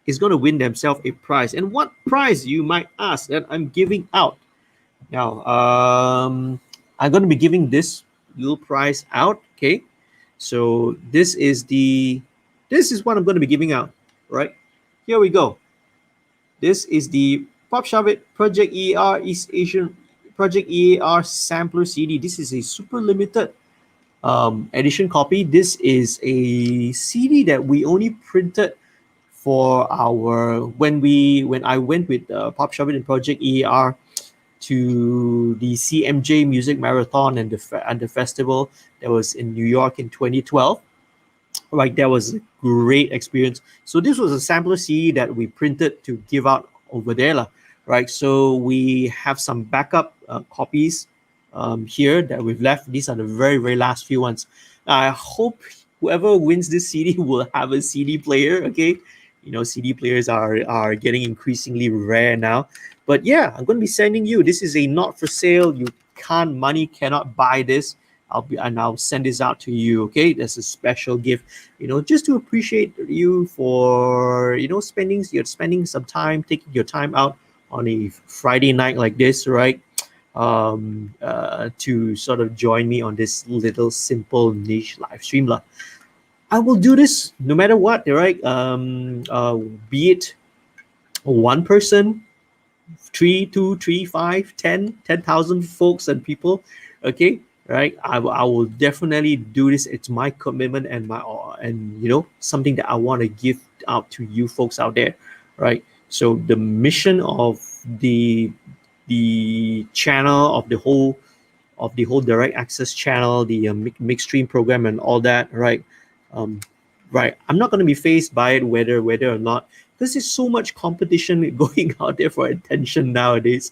is going to win themselves a prize. And what prize, you might ask, that I'm giving out? Now, I'm going to be giving this little prize out. Okay, so this is what I'm going to be giving out. Right, here we go. This is the Pop Shove It Project EAR East Asian Project EAR Sampler CD. This is a super limited edition copy. This is a CD that we only printed for our when I went with Pop Shove It and Project EAR to the CMJ Music Marathon and the festival that was in New York in 2012. Right, that was a great experience. So this was a sampler CD that we printed to give out over there, lah. Right. So we have some backup copies here that we've left. These are the very last few ones. I hope whoever wins this CD will have a CD player. Okay, CD players are getting increasingly rare now. But yeah, I'm going to be sending you. This is a not for sale. Money cannot buy this. I'll send this out to you. Okay, that's a special gift. Just to appreciate you for spending some time, taking your time out on a Friday night like this, right? To sort of join me on this little simple niche live stream, lah. I will do this no matter what, right? Be it one person, three, two, three, five, 10,000 folks and people. Okay, right? I will definitely do this. It's my commitment and something that I want to give out to you folks out there, right? So the mission of the channel of the whole direct access channel, the mixed stream program and all that, right? Um, right. I'm not going to be faced by it whether or not, because there's so much competition going out there for attention nowadays.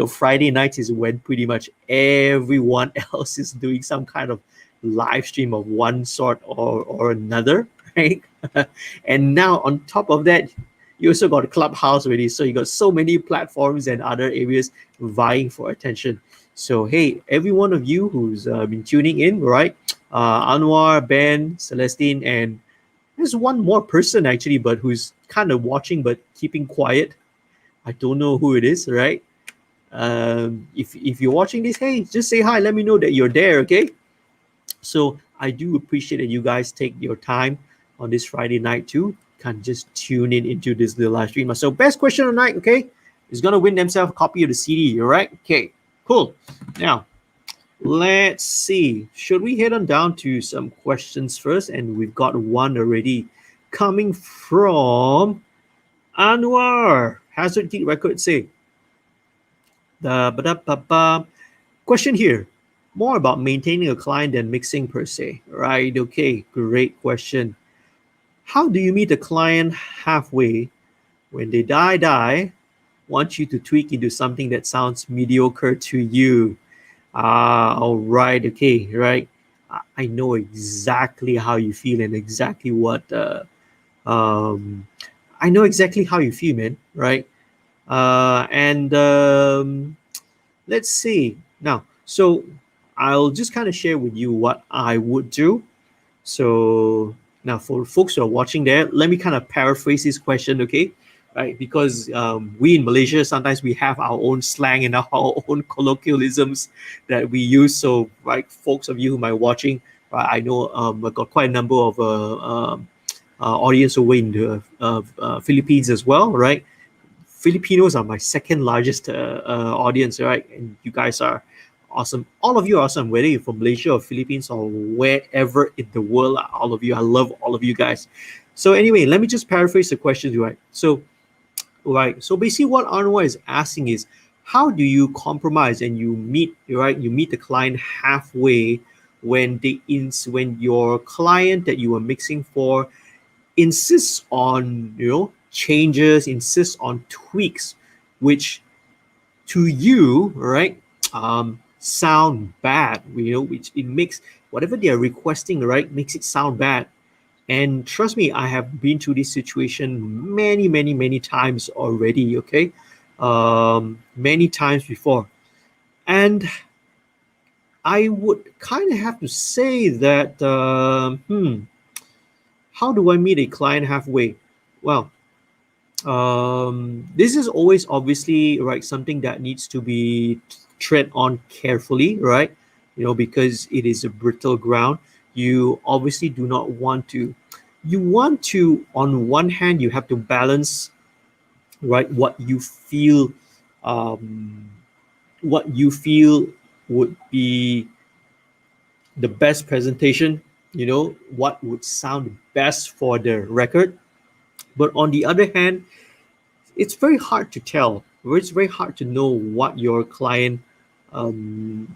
Friday night is when pretty much everyone else is doing some kind of live stream of one sort or another, right? And now on top of that, you also got a Clubhouse already, so you got so many platforms and other areas vying for attention. So hey, every one of you who's been tuning in, right? Anwar, Ben, Celestine, and there's one more person actually, but who's kind of watching but keeping quiet. I don't know who it is, right? If you're watching this, hey, just say hi. Let me know that you're there, okay? So I do appreciate that you guys take your time on this Friday night too. Can just tune in into this little live stream. So best question of the night, okay, is gonna win themselves a copy of the CD. All right, okay, cool. Now let's see. Should we head on down to some questions first? And we've got one already coming from Anwar. Hazard Geek Record say. Question here. More about maintaining a client than mixing per se. Right, okay, great question. How do you meet a client halfway when they want you to tweak into something that sounds mediocre to you? All right, okay, right. I know exactly how you feel and exactly what I know exactly how you feel, man. Right. And let's see now. So I'll just kind of share with you what I would do. So now for folks who are watching there, let me kind of paraphrase this question, okay? Right, because we in Malaysia sometimes we have our own slang and our own colloquialisms that we use. So, right, folks of you who might watching, right, I know I've got quite a number of audience over in the Philippines as well, right? Filipinos are my second largest audience, right? And you guys are awesome. All of you are awesome, whether you're from Malaysia or Philippines or wherever in the world. All of you, I love all of you guys. So anyway, let me just paraphrase the question, right? So basically what Anwar is asking is, how do you compromise and you meet the client halfway when when your client that you are mixing for insists on changes, insists on tweaks, which to you, right, sound bad, which it makes whatever they are requesting, right, makes it sound bad. And trust me, I have been through this situation many times already, okay? Many times before. And I would kind of have to say that, how do I meet a client halfway? Well, this is always obviously, right, something that needs to be tread on carefully, right? Because it is a brittle ground. You obviously do not want to, on one hand, you have to balance right? Um, what you feel would be the best presentation, what would sound best for the record. But on the other hand, it's very hard to tell. It's very hard to know what your client wants.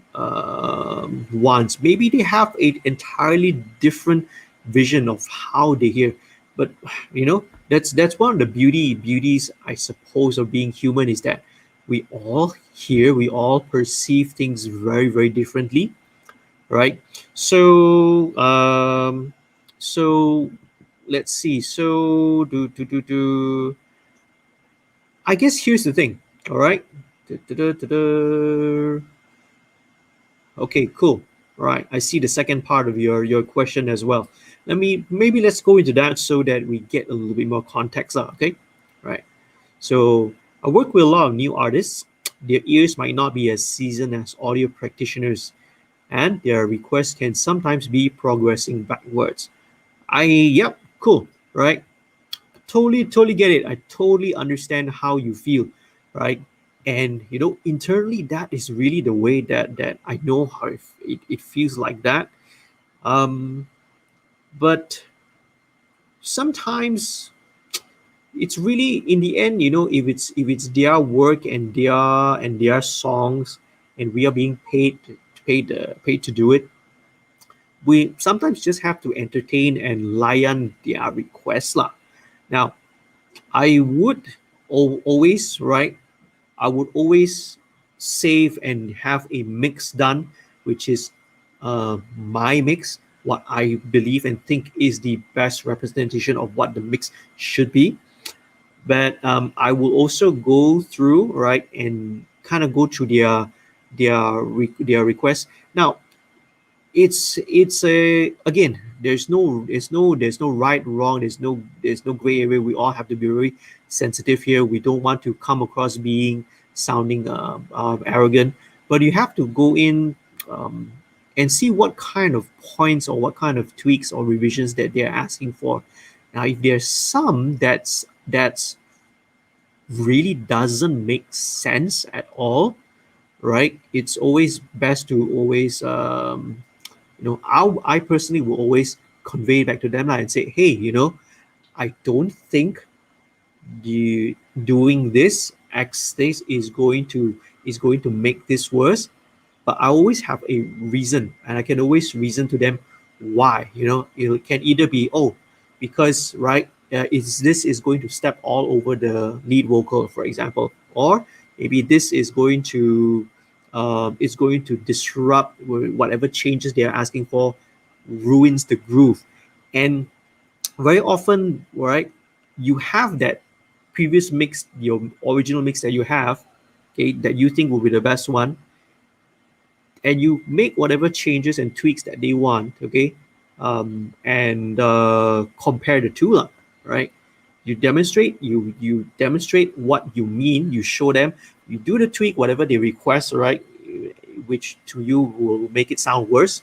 Maybe they have an entirely different vision of how they hear. But that's one of the beauties, I suppose, of being human, is that we all perceive things very, very differently, right? So so let's see. So do I guess here's the thing. All right. Du-du-du-du-du. Okay, cool. All right. I see the second part of your question as well. Let's go into that so that we get a little bit more context. Okay. All right. So I work with a lot of new artists. Their ears might not be as seasoned as audio practitioners, and their requests can sometimes be progressing backwards. Yep, cool, right? Totally get it. I totally understand how you feel, right? And internally, that is really the way that I know how it feels like that. um but sometimes it's really, in the end, if it's their work and their songs, and we are being paid to do it, we sometimes just have to entertain and lion their requests lah. Now, I would always, right? I would always save and have a mix done, which is my mix, what I believe and think is the best representation of what the mix should be. But I will also go through, right, and kind of go through their requests. Now, it's a again, there's no right, wrong, there's no gray area. We all have to be very sensitive here. We don't want to come across being sounding arrogant, but you have to go in um, and see what kind of points or what kind of tweaks or revisions that they're asking for. Now, if there's some that's really doesn't make sense at all, right, it's always best to always I personally will always convey back to them and say, hey, I don't think the doing this X this is going to make this worse. But I always have a reason, and I can always reason to them why. It can either be, oh, because, right, is this is going to step all over the lead vocal, for example, or maybe this is going to disrupt whatever changes they are asking for, ruins the groove. And very often, right, you have that previous mix, your original mix that you have, okay, that you think will be the best one, and you make whatever changes and tweaks that they want, okay, and compare the two, right? You demonstrate what you mean. You show them. You do the tweak, whatever they request, right, which to you will make it sound worse,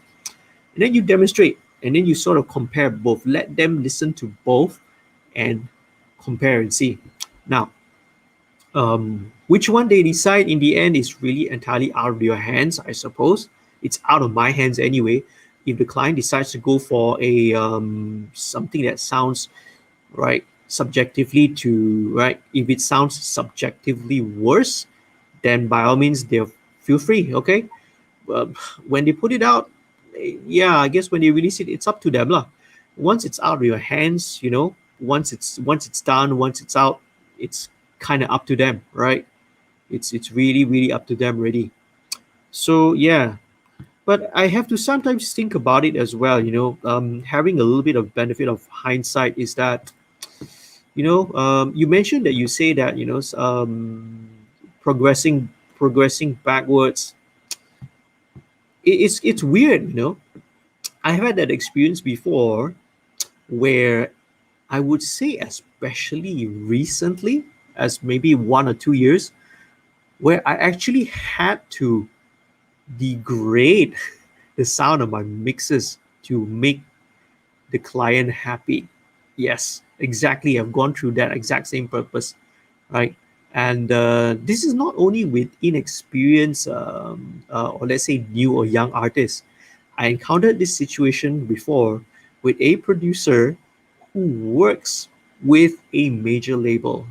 and then you demonstrate, and then you sort of compare both. Let them listen to both and compare and see. Now, which one they decide in the end is really entirely out of your hands, I suppose. It's out of my hands anyway. If the client decides to go for a something that sounds right subjectively to right, if it sounds subjectively worse, then by all means, they feel free. Okay, uh, when they put it out, yeah, I guess when they release it, it's up to them lah. Once it's out of your hands, once it's done, once it's out, it's kind of up to them, right? It's really, really up to them already. So yeah, but I have to sometimes think about it as well. Having a little bit of benefit of hindsight is that you mentioned that you say that progressing backwards. It's weird. I have had that experience before where I would say, especially recently, as maybe 1 or 2 years, where I actually had to degrade the sound of my mixes to make the client happy. Yes, exactly. I've gone through that exact same purpose. right? And this is not only with inexperienced or let's say new or young artists. I encountered this situation before with a producer who works with a major label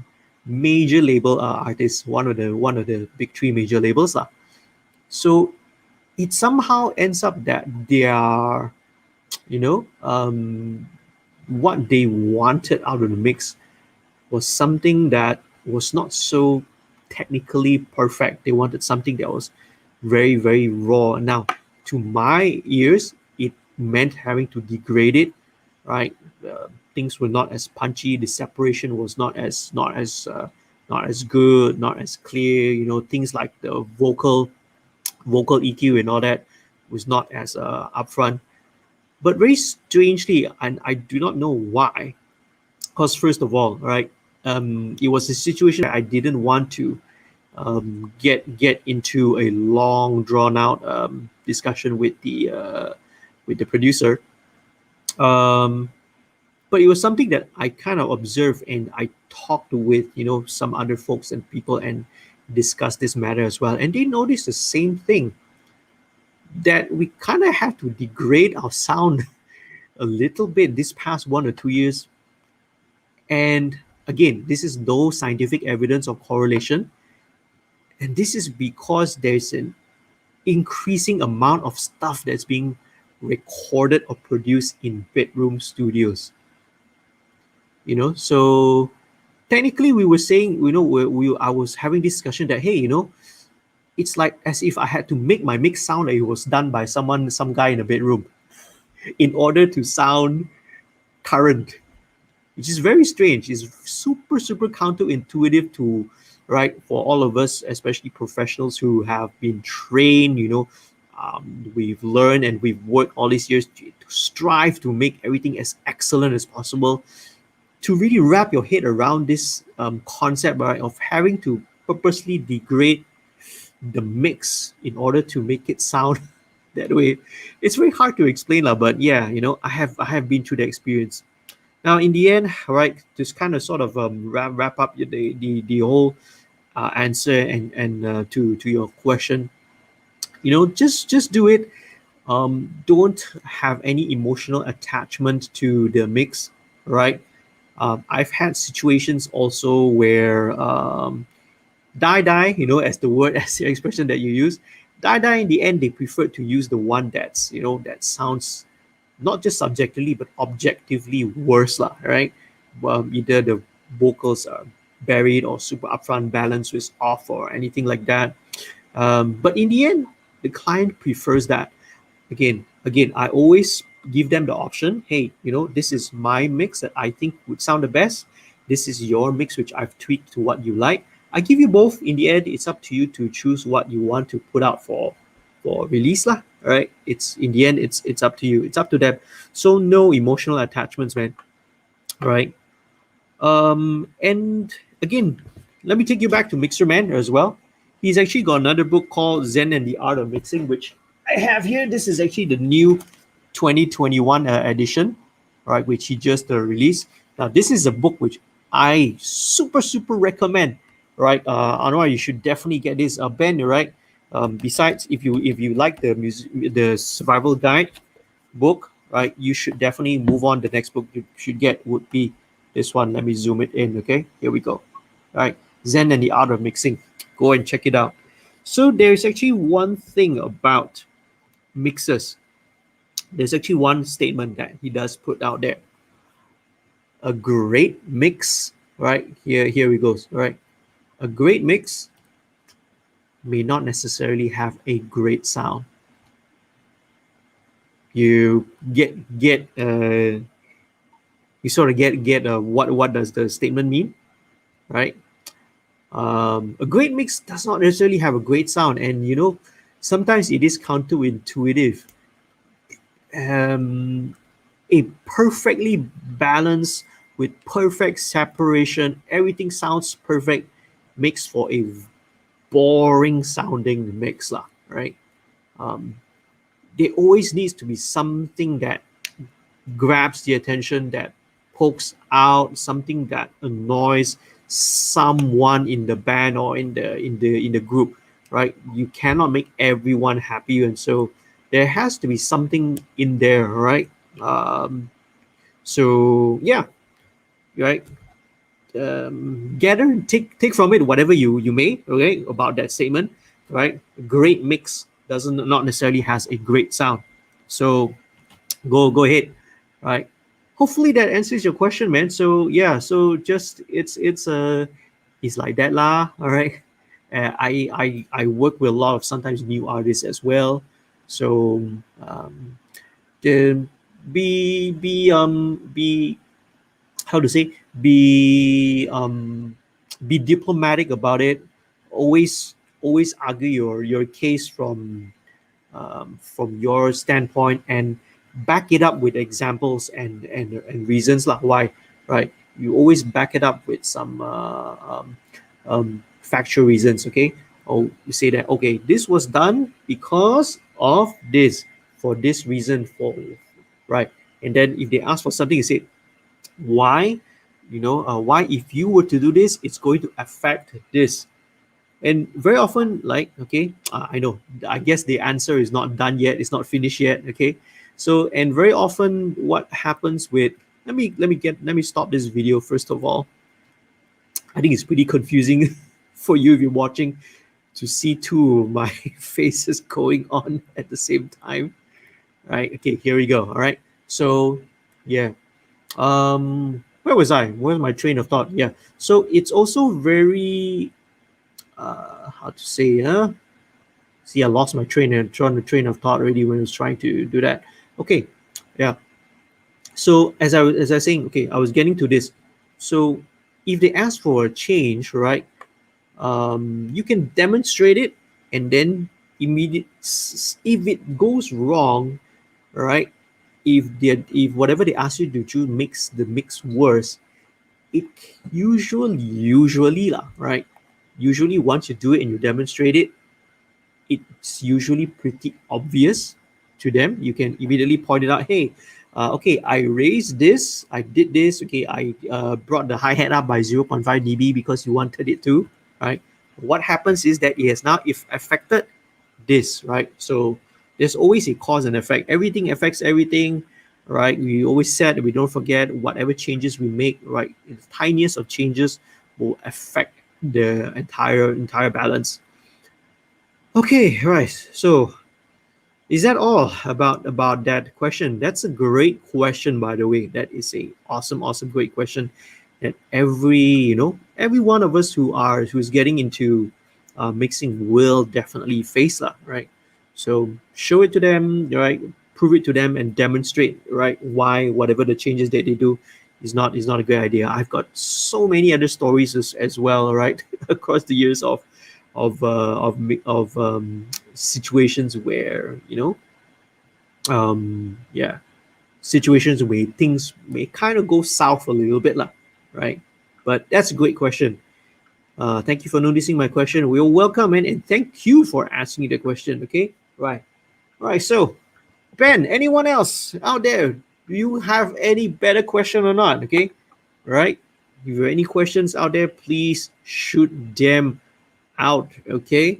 artist, one of the big three major labels lah. So it somehow ends up that they are, you know, what they wanted out of the mix was something that was not so technically perfect. They wanted something that was very, very raw. Now, to my ears, it meant having to degrade it, right? Things were not as punchy. The separation was not as good, not as clear. You know, things like the vocal EQ and all that was not as upfront. But very strangely, and I do not know why, because first of all, right, it was a situation that I didn't want to get into a long drawn out discussion with the producer. Um, but it was something that I kind of observed and I talked with some other folks and people and discussed this matter as well, and they noticed the same thing, that we kind of have to degrade our sound a little bit this past 1 or 2 years. And again, this is no scientific evidence or correlation. And this is because there's an increasing amount of stuff that's being recorded or produced in bedroom studios. So technically we were saying, I was having this discussion that, hey, it's like as if I had to make my mix sound like it was done by some guy in a bedroom in order to sound current, which is very strange. It's super, super counterintuitive to, right, for all of us, especially professionals who have been trained, we've learned and we've worked all these years to strive to make everything as excellent as possible, to really wrap your head around this concept, right, of having to purposely degrade the mix in order to make it sound that way. It's very hard to explain, but yeah, I have been through the experience. Now, in the end, right, just kind of sort of wrap up the whole answer and to your question, just do it. Don't have any emotional attachment to the mix, right? I've had situations also where die, as the word, as the expression that you use, die. In the end, they prefer to use the one that's that sounds not just subjectively but objectively worse lah, right? Either the vocals are buried or super upfront, balance was off or anything like that. But in the end, the client prefers that. Again, I always give them the option. Hey, this is my mix that I think would sound the best. This is your mix, which I've tweaked to what you like. I give you both. In the end, it's up to you to choose what you want to put out for release lah. All right. It's in the end, it's up to you. It's up to them. So no emotional attachments, man. All right. And again, let me take you back to Mixer Man as well. He's actually got another book called Zen and the Art of Mixing, which I have here. This is actually the new 2021 edition, right, which he just released. Now, this is a book which I super, super recommend, right? Anwar, you should definitely get this. Ben, right? Besides, if you like the survival guide book, right, you should definitely move on. The next book you should get would be this one. Let me zoom it in. Okay, here we go. All right, Zen and the Art of Mixing. Go and check it out. So there's actually one thing about mixers. There's actually one statement that he does put out there. A great mix, right? Here we go. Right, a great mix may not necessarily have a great sound. You you sort of get what does the statement mean, right? A great mix does not necessarily have a great sound, and sometimes it is counterintuitive. A perfectly balanced with perfect separation, everything sounds perfect, makes for a boring sounding mix lah, right? There always needs to be something that grabs the attention, that pokes out, something that annoys, someone in the band or in the group, right? You cannot make everyone happy, and so there has to be something in there, right? So yeah, right. Gather and take from it whatever you may, okay, about that statement, right? Great mix doesn't not necessarily has a great sound. So go ahead, right? Hopefully that answers your question, man. So yeah, so just it's like that lah, all right. I work with a lot of sometimes new artists as well. So um the, be how to say, be diplomatic about it. Always argue your case from your standpoint, and back it up with examples and reasons like why, right? You always back it up with some factual reasons, okay? Or you say that, okay, this was done because of this, for this reason, for, right? And then if they ask for something, you say why, why, if you were to do this, it's going to affect this. And very often, like, okay, I know, I guess the answer is not done yet, it's not finished yet, okay? So, and very often what happens with, let me stop this video first of all. I think it's pretty confusing for you if you're watching, to see two of my faces going on at the same time, right? Okay, here we go. All right, so yeah, where was I, where's my train of thought? Yeah, so it's also very, how to say, see, I lost my train of thought already when I was trying to do that. Okay, yeah. So as I was saying, okay, I was getting to this. So if they ask for a change, right, you can demonstrate it, and then immediate, if it goes wrong, right, if whatever they ask you to do makes the mix worse, it usually lah, right, usually once you do it and you demonstrate it, it's usually pretty obvious to them. You can immediately point it out. Hey, okay, I raised this, I did this. Okay, I brought the hi hat up by 0.5 dB because you wanted it to, right? What happens is that it has now if affected this, right? So there's always a cause and effect. Everything affects everything, right? We always said we don't forget whatever changes we make, right? The tiniest of changes will affect the entire balance. Okay, right. So is that all about that question? That's a great question, by the way. That is a awesome, great question that every one of us who's getting into mixing will definitely face that, right? So show it to them, right? Prove it to them and demonstrate, right? Why whatever the changes that they do is not a great idea. I've got so many other stories as well, right? Across the years of situations where yeah, situations where things may kind of go south a little bit lah, right? But that's a great question. Thank you for noticing my question. We're welcome, and thank you for asking the question. Okay, right. So Ben, anyone else out there, do you have any better question or not? Okay, right. If you have any questions out there, please shoot them out. Okay.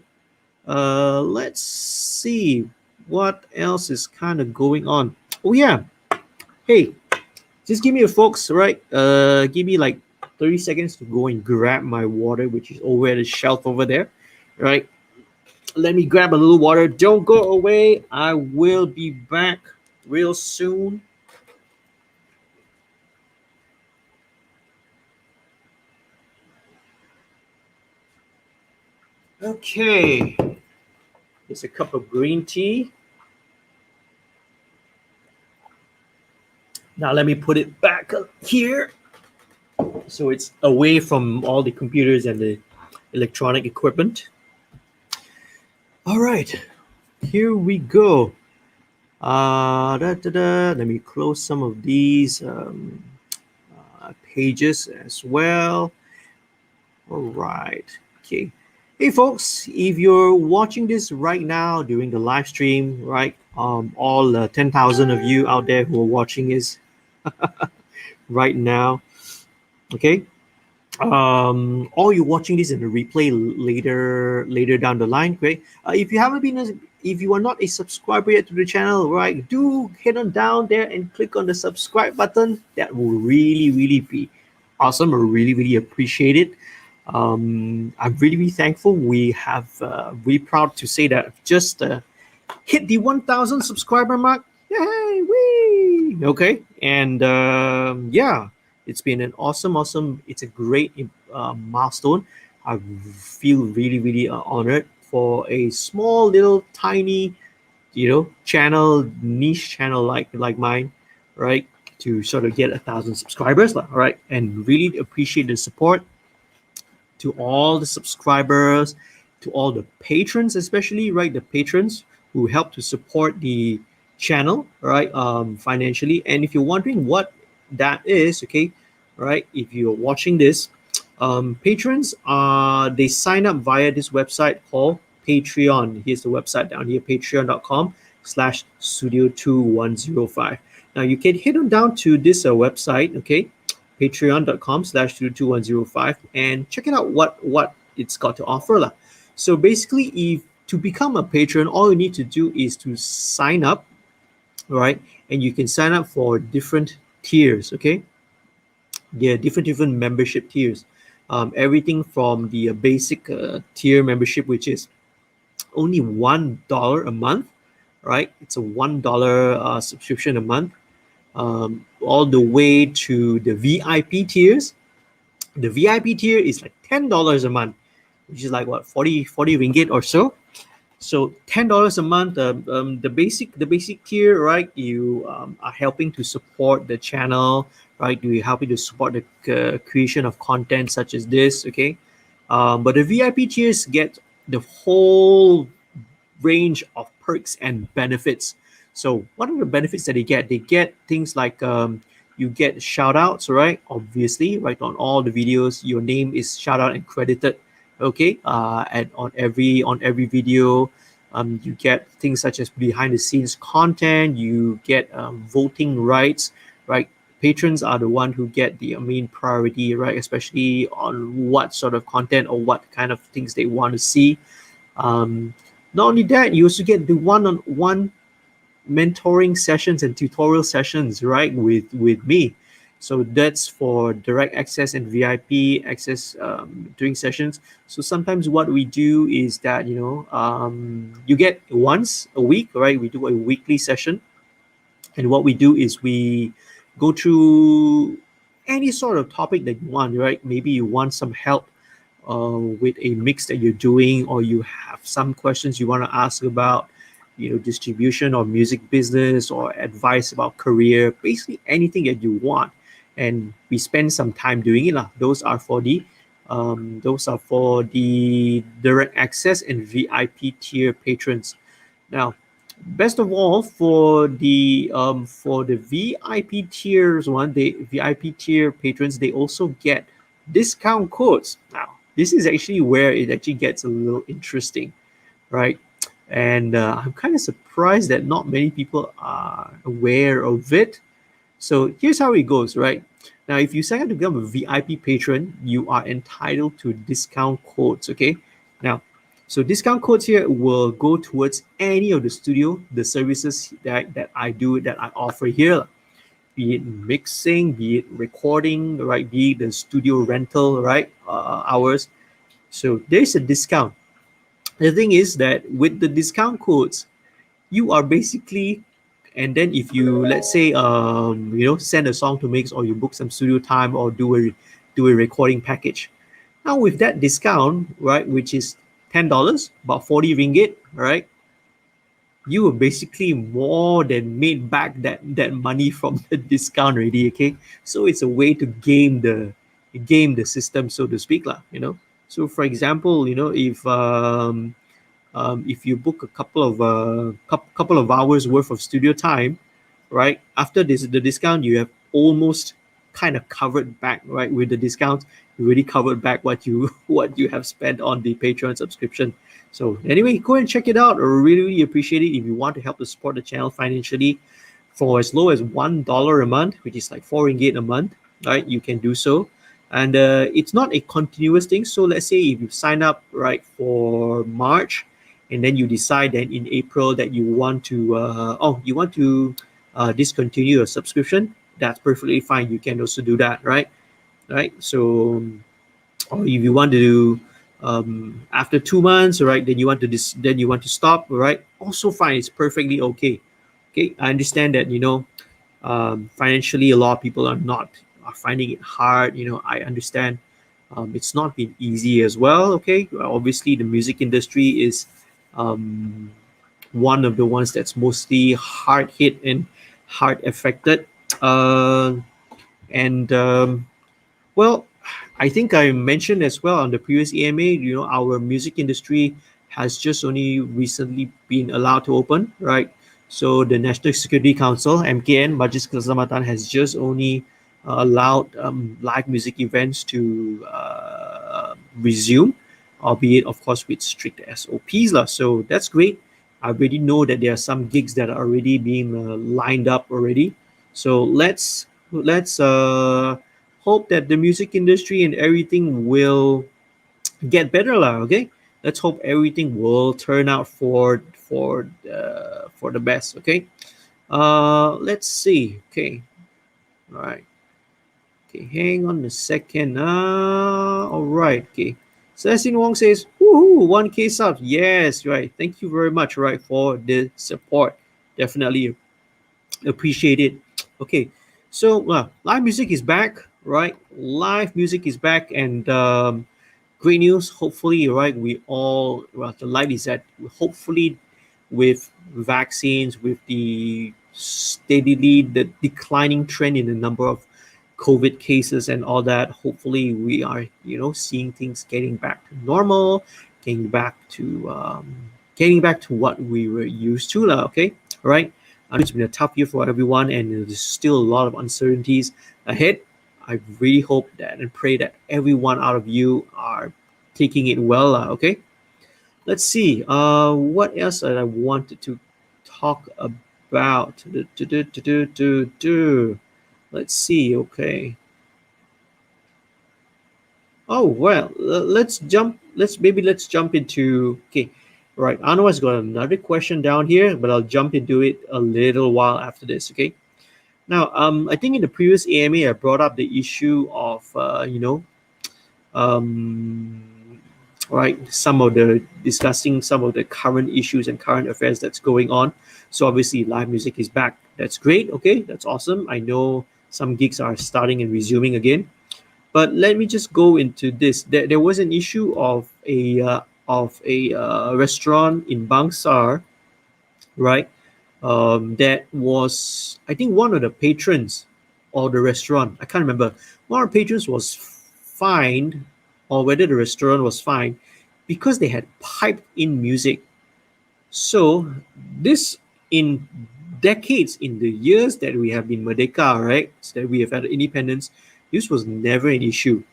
Let's see what else is kind of going on. Oh yeah, hey, just give me a folks, right? Give me like 30 seconds to go and grab my water, which is over at the shelf over there, right? Let me grab a little water. Don't go away. I will be back real soon. Okay, it's a cup of green tea. Now let me put it back up here so it's away from all the computers and the electronic equipment. All right, here we go. Let me close some of these pages as well. All right. Okay. Hey, folks, if you're watching this right now during the live stream, right, all 10,000 of you out there who are watching is right now, okay? or you're watching this in a replay later down the line, great. If you are not a subscriber yet to the channel, right, do head on down there and click on the subscribe button. That will really be awesome. I really appreciate it. I'm really thankful. We have really proud to say that just hit the 1,000 subscriber mark. Yay! Wee! Okay, and yeah, it's been an awesome. It's a great milestone. I feel really honored for a small little tiny, channel, niche channel like mine, right? To sort of get 1,000 subscribers, all right, and really appreciate the support to all the subscribers, to all the patrons, especially, right? The patrons who help to support the channel, right? Financially. And if you're wondering what that is, okay, right? If you're watching this, patrons they sign up via this website called Patreon. Here's the website down here, patreon.com/studio2105. Now you can head on down to this website, okay, patreon.com/studio2105, and check it out what it's got to offer lah. So basically, if to become a patron, all you need to do is to sign up, right? And you can sign up for different tiers, okay? Yeah, different membership tiers. Everything from the basic tier membership, which is only $1 a month, right? It's a $1 subscription a month, all the way to the VIP tiers. The VIP tier is like $10 a month, which is like what, 40 ringgit or so. So $10 a month. The basic tier, right? You are helping to support the channel, right? You're helping to support the creation of content such as this, okay? But the VIP tiers get the whole range of perks and benefits. So what are the benefits that they get? They get things like you get shout outs, right? Obviously, right, on all the videos, your name is shout out and credited, okay? And on every video, you get things such as behind the scenes content. You get voting rights, right? Patrons are the one who get the main priority, right? Especially on what sort of content or what kind of things they want to see. Um, Not only that, you also get the one-on-one mentoring sessions and tutorial sessions, right, with me. So that's for direct access and VIP access during sessions. So sometimes what we do is that you get once a week, right? We do a weekly session, and what we do is we go through any sort of topic that you want, right? Maybe you want some help with a mix that you're doing, or you have some questions you want to ask about, distribution or music business, or advice about career, basically anything that you want. And we spend some time doing it. Those are for the direct access and VIP tier patrons. Now, best of all, for the VIP tiers one, the VIP tier patrons, they also get discount codes. Now, this is actually where it actually gets a little interesting, right? And I'm kind of surprised that not many people are aware of it. So here's how it goes, right? Now, if you sign up to become a VIP patron, you are entitled to discount codes, okay? Now, so discount codes here will go towards any of the services that I do, that I offer here, be it mixing, be it recording, right? Be it the studio rental, right? Hours. So there's a discount. The thing is that with the discount codes, you are basically, and then if you, let's say, send a song to mix, or you book some studio time, or do a recording package. Now with that discount, right, which is $10, about 40 ringgit, right, you were basically more than made back that money from the discount already, okay? So it's a way to game the system, so to speak, lah. So for example, if you book a couple of hours worth of studio time, right? After the discount, you have almost kind of covered back, right? With the discount, you already covered back what you what you have spent on the Patreon subscription. So anyway, go and check it out. I really appreciate it. If you want to help to support the channel financially, for as low as $1 a month, which is like 4 ringgit a month, right? You can do so. and it's not a continuous thing. So let's say if you sign up right for March, and then you decide that in April that you want to discontinue your subscription, that's perfectly fine. You can also do that, right. So or if you want to do after 2 months, right, then you want to stop, right, also fine. It's perfectly okay. Okay, I understand that, financially a lot of people are finding it hard. I understand. It's not been easy as well. Okay, obviously the music industry is um, one of the ones that's mostly hard hit and hard affected. uh, and Well, I think I mentioned as well on the previous EMA, our music industry has just only recently been allowed to open, right? So the National Security Council, MKN, Majlis Keselamatan, has just only allowed live music events to resume, albeit, of course, with strict SOPs. Lah. So that's great. I already know that there are some gigs that are already being lined up already. So let's hope that the music industry and everything will get better lah. Okay, let's hope everything will turn out for the best. Okay, let's see. Okay, all right. Okay, hang on a second. All right. Okay, Celestine Wong says, "Woohoo! 1K subs. Yes, right. Thank you very much, right, for the support. Definitely appreciate it. Okay, so live music is back, right? Live music is back, and great news. Hopefully, right, the light is at, hopefully, with vaccines, with the steadily the declining trend in the number of COVID cases and all that. Hopefully, we are seeing things getting back to normal, getting back to what we were used to, lah. Okay, all right. I know it's been a tough year for everyone, and there's still a lot of uncertainties ahead. I really hope that and pray that everyone out of you are taking it well. Okay, let's see. What else that I wanted to talk about? Let's see. Okay. Oh well, let's jump into. Okay, right. Anwar's got another question down here, but I'll jump into it a little while after this. Okay. Now, I think in the previous AMA, I brought up the issue of, um, right, discussing some of the current issues and current affairs that's going on. So obviously, live music is back. That's great. Okay, that's awesome. I know some gigs are starting and resuming again. But let me just go into this. There was an issue of a restaurant in Bangsar, right? That was, I think, one of the patrons or the restaurant. I can't remember. One of the patrons was fined, or whether the restaurant was fined, because they had piped in music. So this, in decades, in the years that we have been Merdeka, right, so that we have had independence, this was never an issue.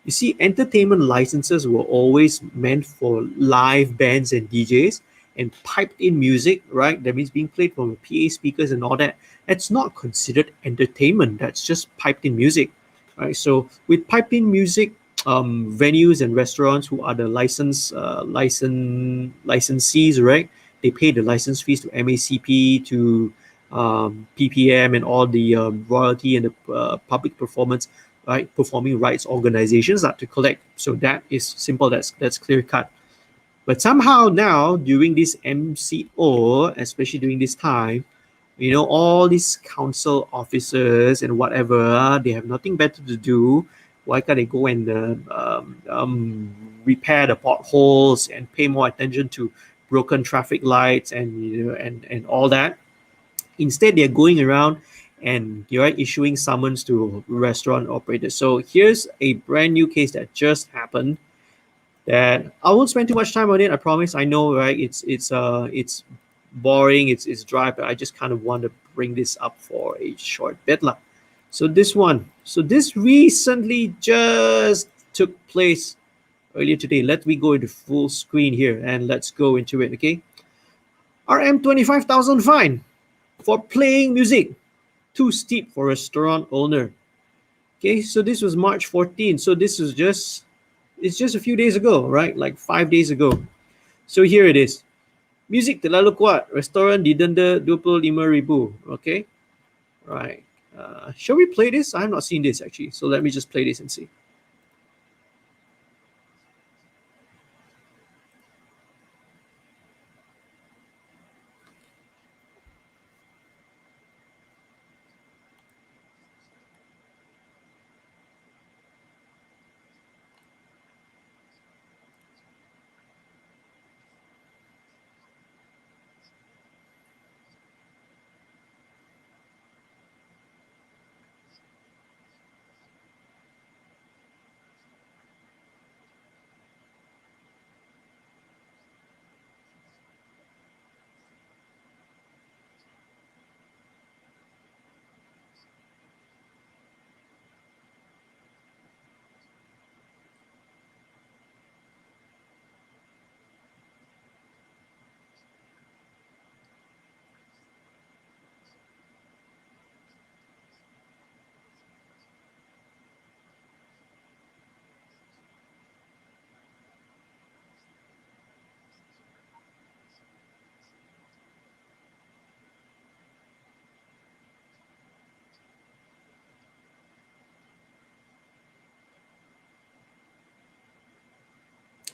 You see, entertainment licenses were always meant for live bands and DJs, and piped in music, right? That means being played from PA speakers and all that. That's not considered entertainment. That's just piped in music, right? So with piped in music, venues and restaurants who are the licensees, right? They pay the license fees to MACP, to PPM, and all the royalty and the public performance, right, performing rights organizations that to collect. So that is simple. That's clear cut. But somehow now, during this MCO, especially during this time, all these council officers and whatever, they have nothing better to do. Why can't they go and repair the potholes and pay more attention to broken traffic lights and and all that? Instead, they're going around and you're issuing summons to restaurant operators. So here's a brand new case that just happened, that I won't spend too much time on it. I promise. I know, right? It's boring. It's dry, but I just kind of want to bring this up for a short bit, lah. So this recently just took place earlier today. Let me go into full screen here and let's go into it. Okay. RM 25,000 fine for playing music. Too steep for restaurant owner. Okay, so this was March 14th. So this is just it's just a few days ago, right? Like 5 days ago. So here it is. Music terlalu kuat. Restoran didenda 25,000. Okay, right. Shall we play this? I have not seen this actually. So let me just play this and see.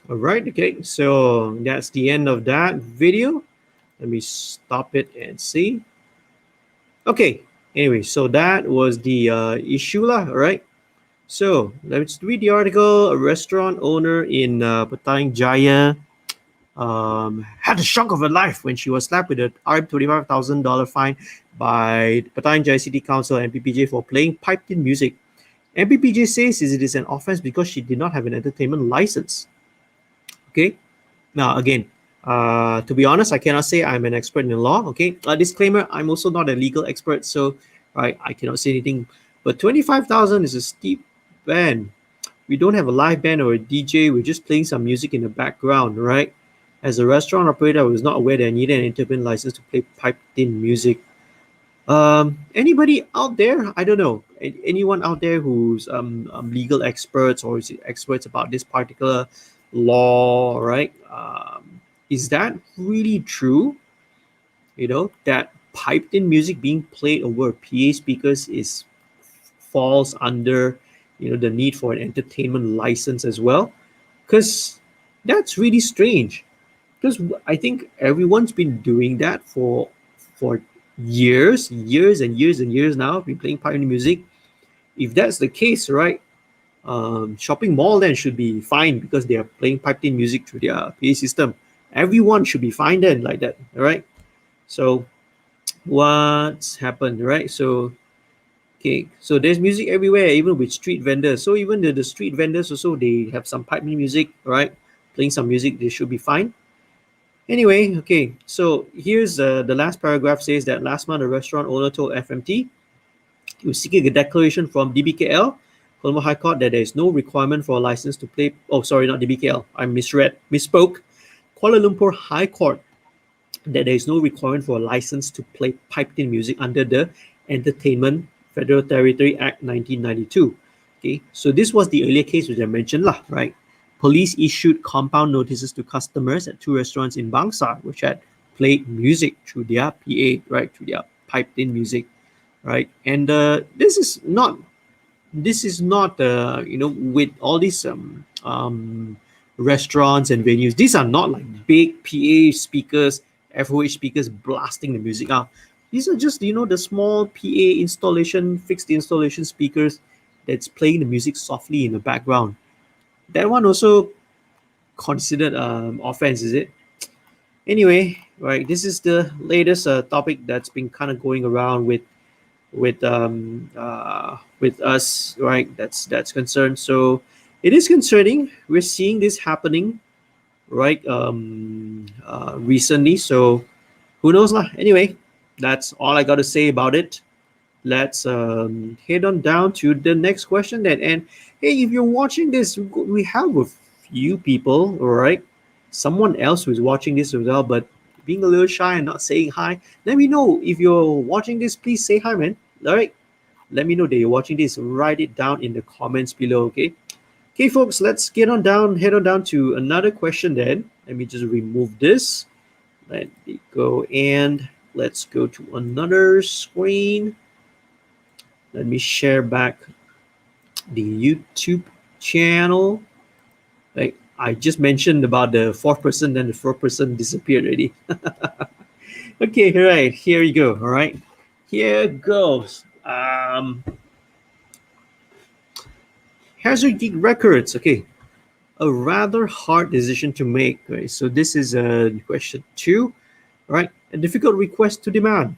All right. Okay. So that's the end of that video. Let me stop it and see. Okay. Anyway, so that was the issue lah. All right. So let's read the article. A restaurant owner in Petang Jaya had the shock of her life when she was slapped with a $25,000 fine by Petang Jaya City Council and PPJ for playing piped-in music. MPPJ says it is an offense because she did not have an entertainment license. Okay. Now, again, to be honest, I cannot say I'm an expert in the law. Okay. Disclaimer: I'm also not a legal expert, so right, I cannot say anything. But 25,000 is a steep ban. We don't have a live band or a DJ. We're just playing some music in the background, right? As a restaurant operator, I was not aware that I needed an entertainment license to play piped-in music. Anybody out there? I don't know. Anyone out there who's legal experts or is experts about this particular law, right? Is that really true? You know that piped-in music being played over PA speakers is falls under the need for an entertainment license as well, because that's really strange. Because I think everyone's been doing that for years and years and years now. Been playing pioneer music. If that's the case, right? Shopping mall then should be fined because they are playing piped-in music through their PA system. Everyone should be fined then like that. All right. So what's happened, right? So okay, so there's music everywhere, even with street vendors. So even the street vendors also they have some pipe music, right? Playing some music, they should be fine. Anyway, okay, so here's the last paragraph says that last month a restaurant owner told FMT he was seeking a declaration from DBKL, Colombo High Court, that there is no requirement for a license to play. Oh, sorry, not DBKL. I misspoke. Kuala Lumpur High Court, that there is no requirement for a license to play piped-in music under the Entertainment Federal Territory Act 1992. Okay, so this was the earlier case which I mentioned lah, right? Police issued compound notices to customers at two restaurants in Bangsar which had played music through their PA, right, through their piped-in music, right? And this is not with all these restaurants and venues. These are not like big PA speakers, FOH speakers blasting the music out. These are just the small PA installation, fixed installation speakers that's playing the music softly in the background. That one also considered offense, is it? Anyway, right. This is the latest topic that's been kind of going around with us, right? That's concerned. So it is concerning. We're seeing this happening, right? Recently. So who knows lah. Anyway, that's all I got to say about it. Let's head on down to the next question then. And hey, if you're watching this, we have a few people, all right? Someone else who's watching this as well, but being a little shy and not saying hi. Let me know if you're watching this. Please say hi, man. All right. Let me know that you're watching this. Write it down in the comments below, okay? Okay, folks, let's head on down to another question then. Let me just remove this. Let me go and let's go to another screen. Let me share back the YouTube channel. Like I just mentioned about the fourth person, then the fourth person disappeared already. Okay, all right, here you go. All right, here goes. Hazard Geek Records. Okay, a rather hard decision to make. Right, so this is question 2. All right, a difficult request to demand.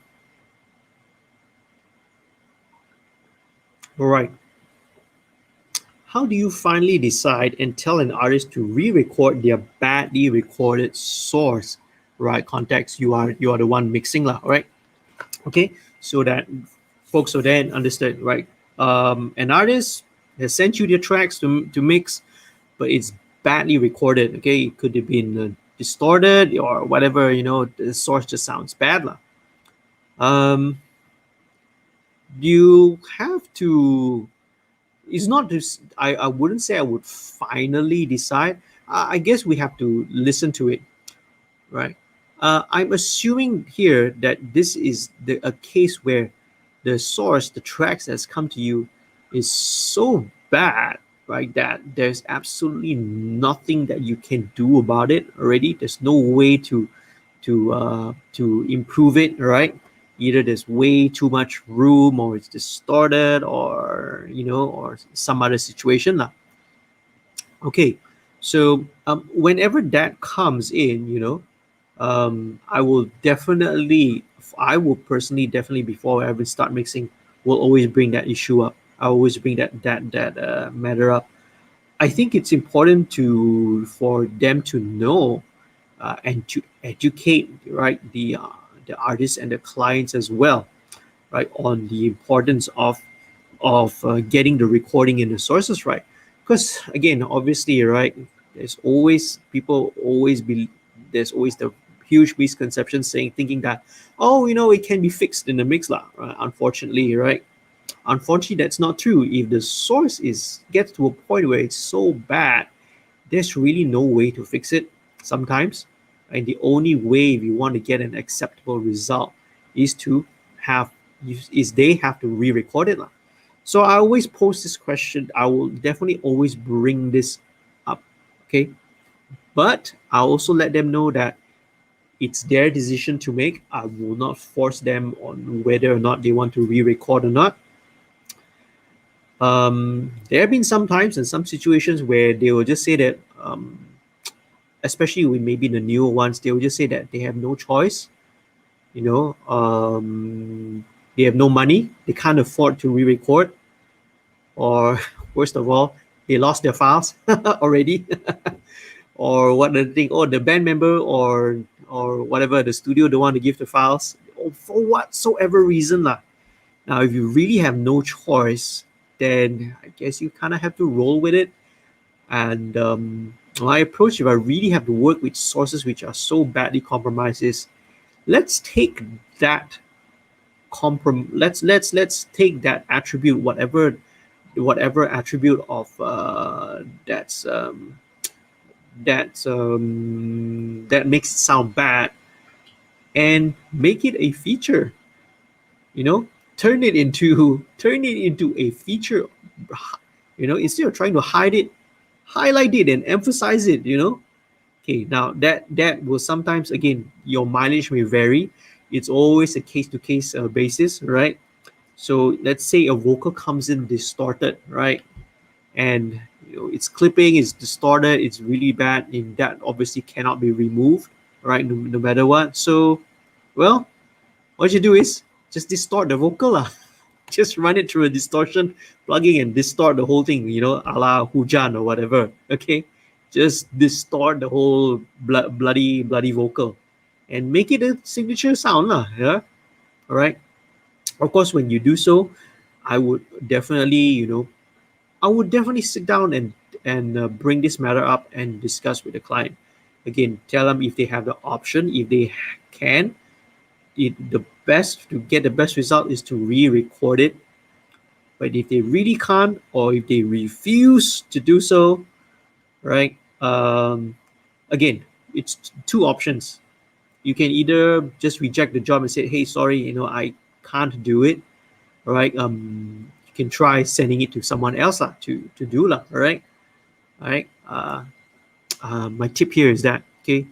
All right, how do you finally decide and tell an artist to re-record their badly recorded source? Right, context. You are the one mixing lah. Right. Okay, so that folks will then understand, right? An artist has sent you their tracks to mix, but it's badly recorded. Okay, it could have been distorted or whatever. The source just sounds bad lah. Um, you have to. It's not just. I wouldn't say I would finally decide. I guess we have to listen to it, right? I'm assuming here that this is a case where the source, the tracks that's come to you, is so bad, right? That there's absolutely nothing that you can do about it already. There's no way to improve it, right? Either there's way too much room, or it's distorted, or some other situation lah. Okay, so whenever that comes in, I will personally definitely, before I ever start mixing, will always bring that issue up. I always bring that matter up. I think it's important for them to know and to educate, right, the artists and the clients as well, right, on the importance of getting the recording and the sources right. Because again, obviously, right, there's always the huge misconception thinking that, oh, it can be fixed in the mix lah. Right? Unfortunately, that's not true. If the source gets to a point where it's so bad, there's really no way to fix it sometimes. And the only way, if you want to get an acceptable result, is to have they have to re-record it lah. So I always pose this question. I will definitely always bring this up, okay? But I also let them know that it's their decision to make. I will not force them on whether or not they want to re-record or not. There have been some times and some situations where they will just say that, especially with maybe the newer ones, they will just say that they have no choice. They have no money. They can't afford to re-record. Or worst of all, they lost their files already. Or what the thing, or the band member or whatever, the studio don't want to give the files, or for whatsoever reason lah. Now, if you really have no choice, then I guess you kind of have to roll with it. And my approach, if I really have to work with sources which are so badly compromised, is let's take that let's take that attribute, whatever attribute of that makes it sound bad, and make it a feature. Turn it into a feature. Instead of trying to hide it, highlight it and emphasize it. Okay, now that will sometimes, again, your mileage may vary. It's always a case-to-case basis, right? So let's say a vocal comes in distorted, right? And it's clipping, it's distorted, it's really bad, and that obviously cannot be removed, right? No matter what. So, well, what you do is just distort the vocal lah. Just run it through a distortion plugin and distort the whole thing, a la Hujan or whatever. Okay, just distort the whole bloody vocal, and make it a signature sound lah. Yeah, all right. Of course, when you do so, I would definitely, sit down and bring this matter up and discuss with the client. Again, tell them if they have the option, if they can, the best to get the best result is to re-record it, But if they really can't, or if they refuse to do so, right? Again, it's two options. You can either just reject the job and say, "Hey, sorry, I can't do it." All right. You can try sending it to someone else to do lah. All right. All right. My tip here is that, okay,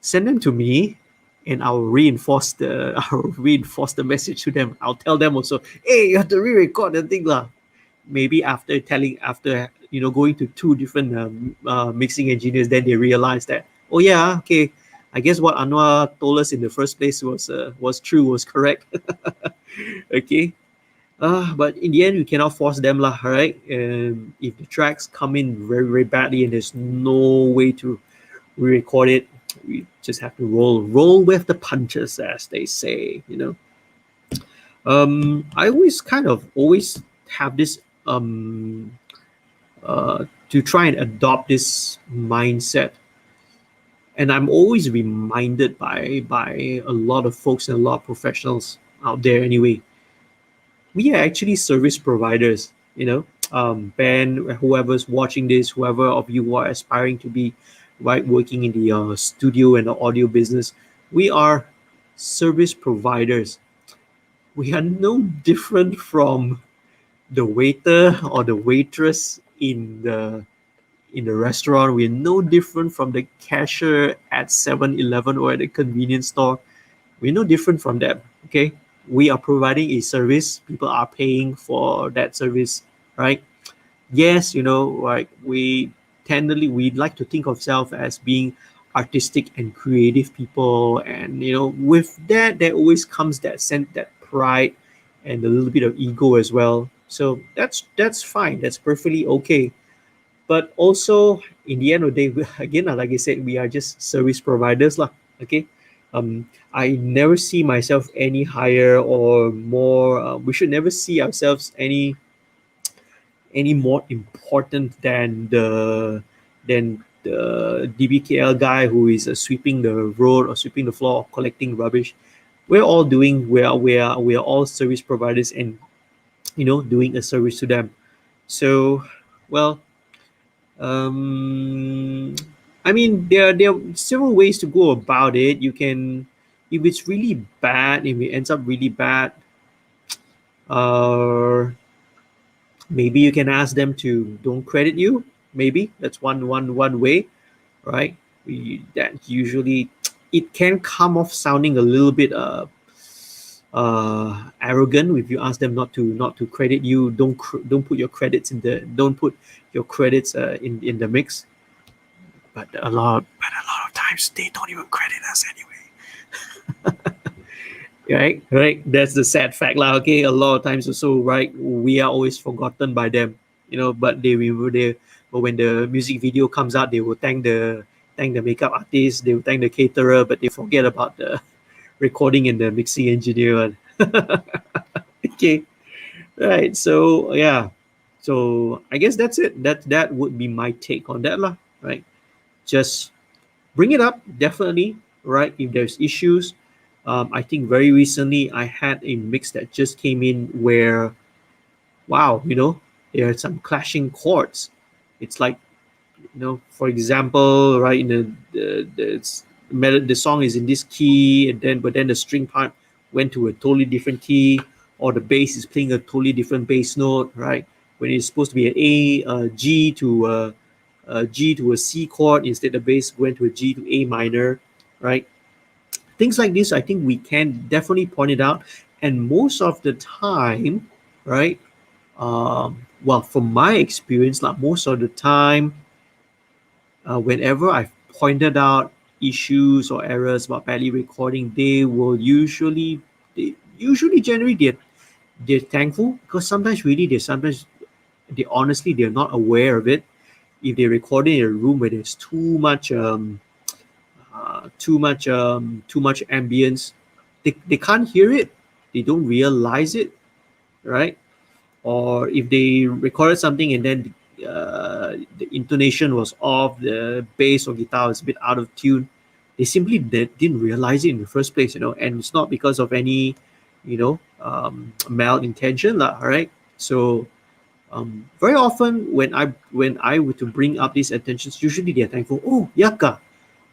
send them to me, and I'll reinforce the I'll reinforce the message to them. I'll tell them also, hey, you have to re-record the thing lah. Maybe after going to two different mixing engineers, then they realize that, oh yeah, okay, I guess what Anwar told us in the first place was true, was correct. Okay. But in the end, we cannot force them lah, right? If the tracks come in very, very badly and there's no way to re-record it, we just have to roll with the punches, as they say. I always have this to try and adopt this mindset, and I'm always reminded by a lot of folks and a lot of professionals out there. Anyway, we are actually service providers. Ben, whoever's watching this, whoever of you who are aspiring to be right working in the studio and the audio business, we are service providers. We are no different from the waiter or the waitress in the restaurant. We're no different from the cashier at 7-Eleven or at a convenience store. We're no different from them. Okay, we are providing a service. People are paying for that service, right? Yes, like we'd like to think of ourselves as being artistic and creative people, and with that there always comes that sense, that pride, and a little bit of ego as well. So that's fine, that's perfectly okay. But also, in the end of the day, again, like I said, we are just service providers lah. Okay. I never see myself any higher or more. We should never see ourselves any more important than the DBKL guy who is sweeping the road or sweeping the floor or collecting rubbish. We are all service providers, and doing a service to them. So, well, um, I mean, there are several ways to go about it. You can, if it's really bad, if it ends up really bad, uh, maybe you can ask them to don't credit you. Maybe that's one way, right? That usually it can come off sounding a little bit arrogant if you ask them not to credit you. Don't put your credits in the mix. But a lot of times they don't even credit us anyway. Right, that's the sad fact lah. Okay, a lot of times also, right, we are always forgotten by them. But but when the music video comes out, they will thank the makeup artist, they will thank the caterer, but they forget about the recording and the mixing engineer. Okay, right. So yeah, so I guess that's it. That would be my take on that lah. Right, just bring it up, definitely. Right, if there's issues. I think very recently I had a mix that just came in where, wow, there are some clashing chords. It's like, for example, right, the song is in this key, and then the string part went to a totally different key, or the bass is playing a totally different bass note, right? When it's supposed to be an G to a C chord, instead the bass went to a G to A minor, right? Things like this, I think we can definitely point it out, and most of the time, right? Well, from my experience, like most of the time, whenever I've pointed out issues or errors about badly recording, they usually generally they're thankful, because sometimes really they honestly they're not aware of it. If they record in a room where there's too much ambience, they can't hear it, they don't realize it, right? Or if they recorded something and then the intonation was off, the bass or guitar was a bit out of tune, they didn't realize it in the first place, and it's not because of any malintention lah, all right? So very often when I were to bring up these attentions, usually they're thankful. Oh, yaka.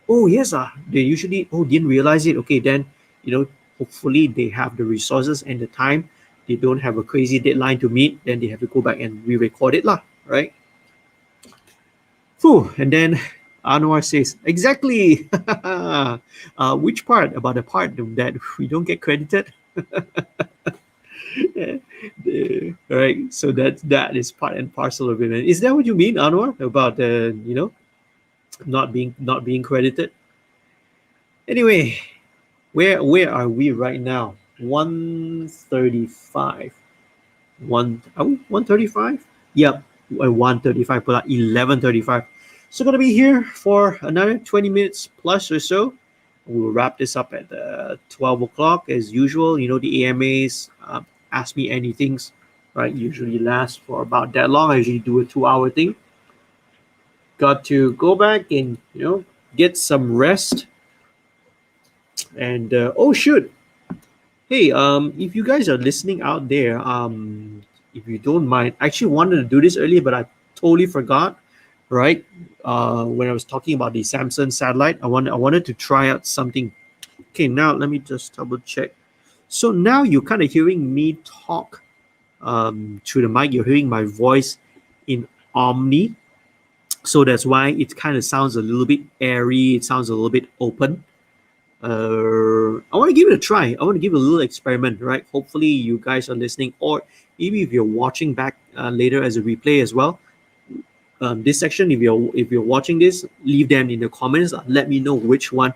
Oh, yes. They usually didn't realize it. Okay, then you know hopefully they have the resources and the time. They don't have a crazy deadline to meet. Then they have to go back and re-record it lah. Right. Whew. And then Anwar says, exactly. Which part about the part that we don't get credited? All right. So that is part and parcel of it. And is that what you mean, Anwar, about the not being credited? Anyway, where are we right now? 135. One are we 135? Yep, 135 plus 11:35. So gonna be here for another 20 minutes plus or so. We'll wrap this up at 12 o'clock as usual. You know the AMAs, ask me anything, right? Usually last for about that long. I usually do a 2 hour thing. Got to go back and get some rest. And oh shoot, hey, if you guys are listening out there, if you don't mind, I actually wanted to do this earlier, but I totally forgot. Right, when I was talking about the Samsung satellite, I wanted to try out something. Okay, now let me just double check. So now you're kind of hearing me talk through the mic. You're hearing my voice in Omni, so that's why it kind of sounds a little bit airy. It sounds a little bit open. I want to give it a try. I want to give it a little experiment, right? Hopefully, you guys are listening, or maybe if you're watching back later as a replay as well. This section, if you're watching this, leave them in the comments. Let me know which one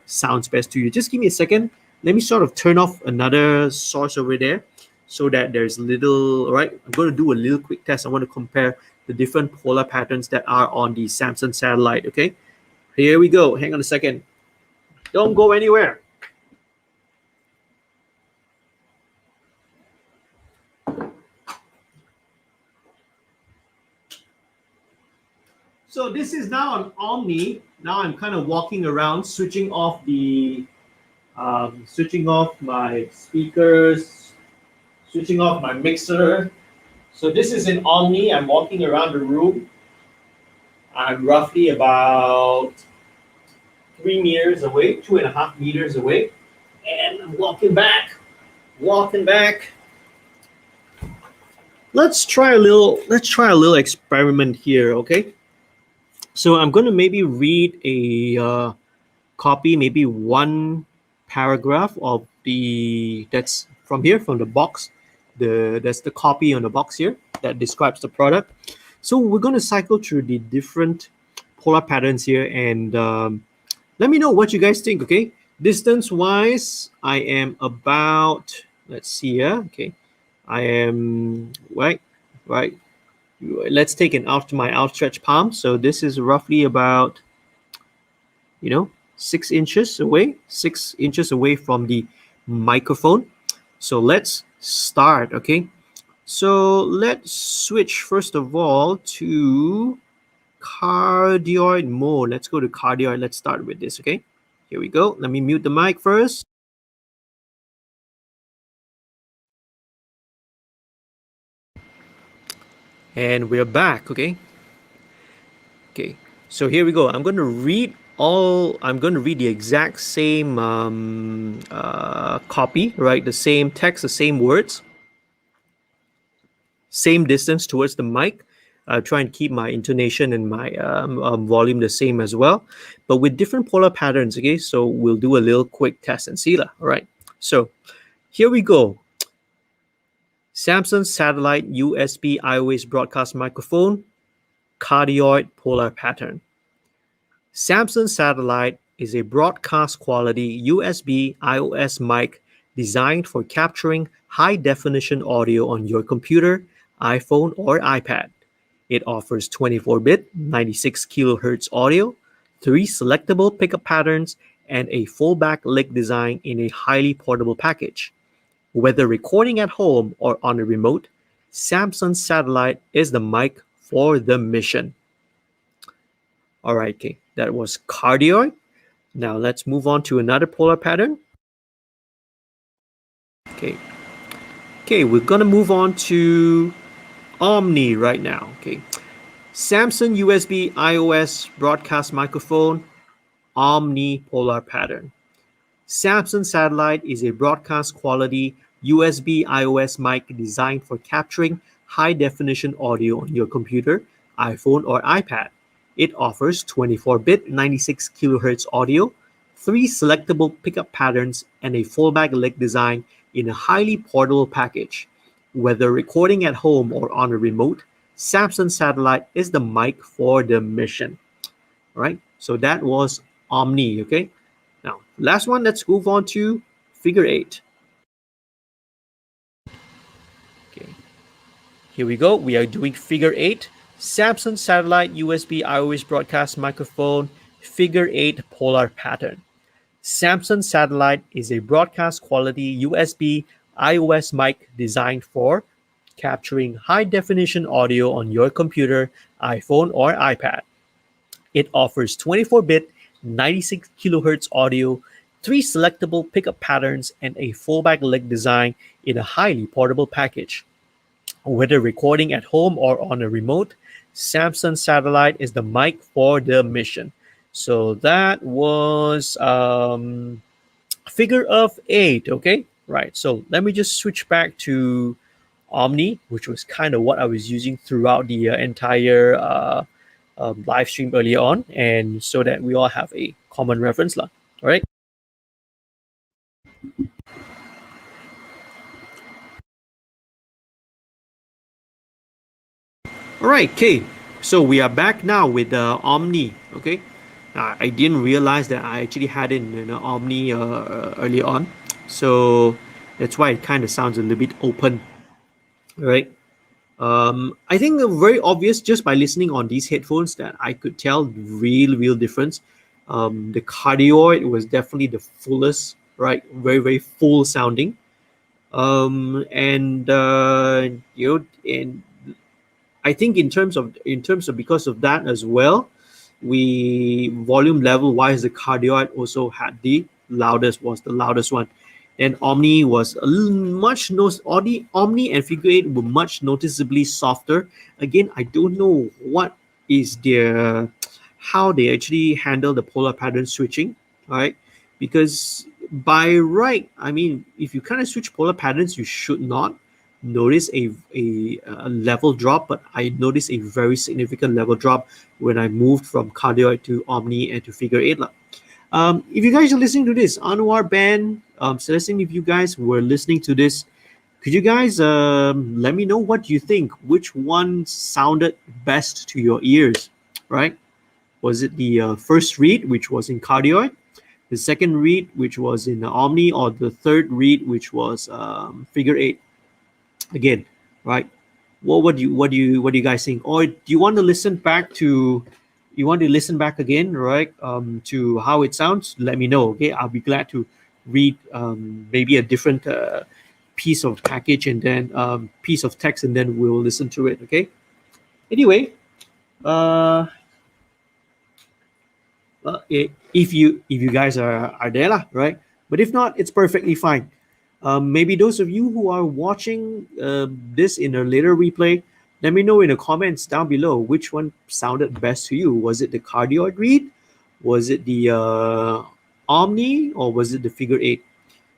sounds best to you. Just give me a second. Let me sort of turn off another source over there, so that there's little. All right, I'm going to do a little quick test. I want to compare the different polar patterns that are on the Samsung satellite. Okay, here we go. Hang on a second. Don't go anywhere. So this is now on Omni. Now I'm kind of walking around, switching off my speakers, switching off my mixer. So this is in Omni. I'm walking around the room. I'm roughly about 3 meters away, 2.5 meters away, and I'm walking back. Let's try a little experiment here, okay? So I'm going to maybe read a copy, maybe one paragraph of that's from here, from the box. That's the copy on the box here that describes the product. So we're going to cycle through the different polar patterns here, and let me know what you guys think, okay? Distance wise, I am about, let's see here, okay. I am, right. Let's take my outstretched palm. So this is roughly about, 6 inches away from the microphone. So let's start, okay? So let's switch first of all to cardioid mode. Let's go to cardioid. Let's start with this, okay? Here we go. Let me mute the mic first. And we're back, okay? Okay, so here we go. I'm going to read the exact same copy, right? The same text, the same words, same distance towards the mic. Try and keep my intonation and my volume the same as well, but with different polar patterns, okay? So we'll do a little quick test and see lah, all right? So here we go. Samsung satellite USB iOS broadcast microphone, cardioid polar pattern. Samsung Satellite is a broadcast quality USB iOS mic designed for capturing high definition audio on your computer, iPhone, or iPad. It offers 24-bit, 96 kHz audio, 3 selectable pickup patterns, and a full-back lick design in a highly portable package. Whether recording at home or on a remote, Samsung Satellite is the mic for the mission. All right, okay, that was cardioid. Now let's move on to another polar pattern. Okay, Okay, we're gonna move on to Omni right now. Okay, Samsung USB iOS broadcast microphone, Omni polar pattern. Samsung Satellite is a broadcast quality USB iOS mic designed for capturing high definition audio on your computer, iPhone, or iPad. It offers 24-bit 96 kHz audio, three selectable pickup patterns, and a fallback leg design in a highly portable package. Whether recording at home or on a remote, Samsung Satellite is the mic for the mission. All right, so that was Omni. Okay, now last one, let's move on to figure eight. Okay, here we go. We are doing figure eight. Samsung Satellite USB iOS broadcast microphone, figure eight polar pattern. Samsung Satellite is a broadcast quality USB iOS mic designed for capturing high definition audio on your computer, iPhone, or iPad. It offers 24-bit 96 kHz audio, three selectable pickup patterns, and a fallback leg design in a highly portable package. Whether recording at home or on a remote, Samsung Satellite is the mic for the mission. So that was figure of eight. Okay, right. So let me just switch back to Omni, which was kind of what I was using throughout the entire live stream earlier on, and so that we all have a common reference, lah. All right. All right. Okay. So we are back now with Omni. Okay. I didn't realize that I actually had it in Omni earlier on, so that's why it kind of sounds a little bit open. All right. I think very obvious just by listening on these headphones that I could tell real difference. The cardioid was definitely the fullest, right? Very full sounding. And and I think in terms of because of that as well, we volume level wise the cardioid also had the loudest one. And Omni was a much no Omni and Figure Eight were much noticeably softer. Again, I don't know what is their how they actually handle the polar pattern switching, right? Because by right, I mean if you kind of switch polar patterns, you should not notice a level drop, but I noticed a very significant level drop when I moved from cardioid to Omni and to Figure Eight. If you guys are listening to this, Anwar, Ben, Celestine, if you guys were listening to this, could you guys let me know what you think? Which one sounded best to your ears, right? Was it the first read, which was in cardioid, the second read, which was in Omni, or the third read, which was Figure Eight? Again, right? What do you guys think? Or do you want to listen back to you want to listen back again, right? To how it sounds, let me know. Okay, I'll be glad to read maybe a different piece of package and then piece of text, and then we'll listen to it. Okay. Anyway, uh, if you guys are there lah, right? But if not, it's perfectly fine. Maybe those of you who are watching this in a later replay, let me know in the comments down below which one sounded best to you. Was it the cardioid read? Was it the Omni? Or was it the Figure Eight?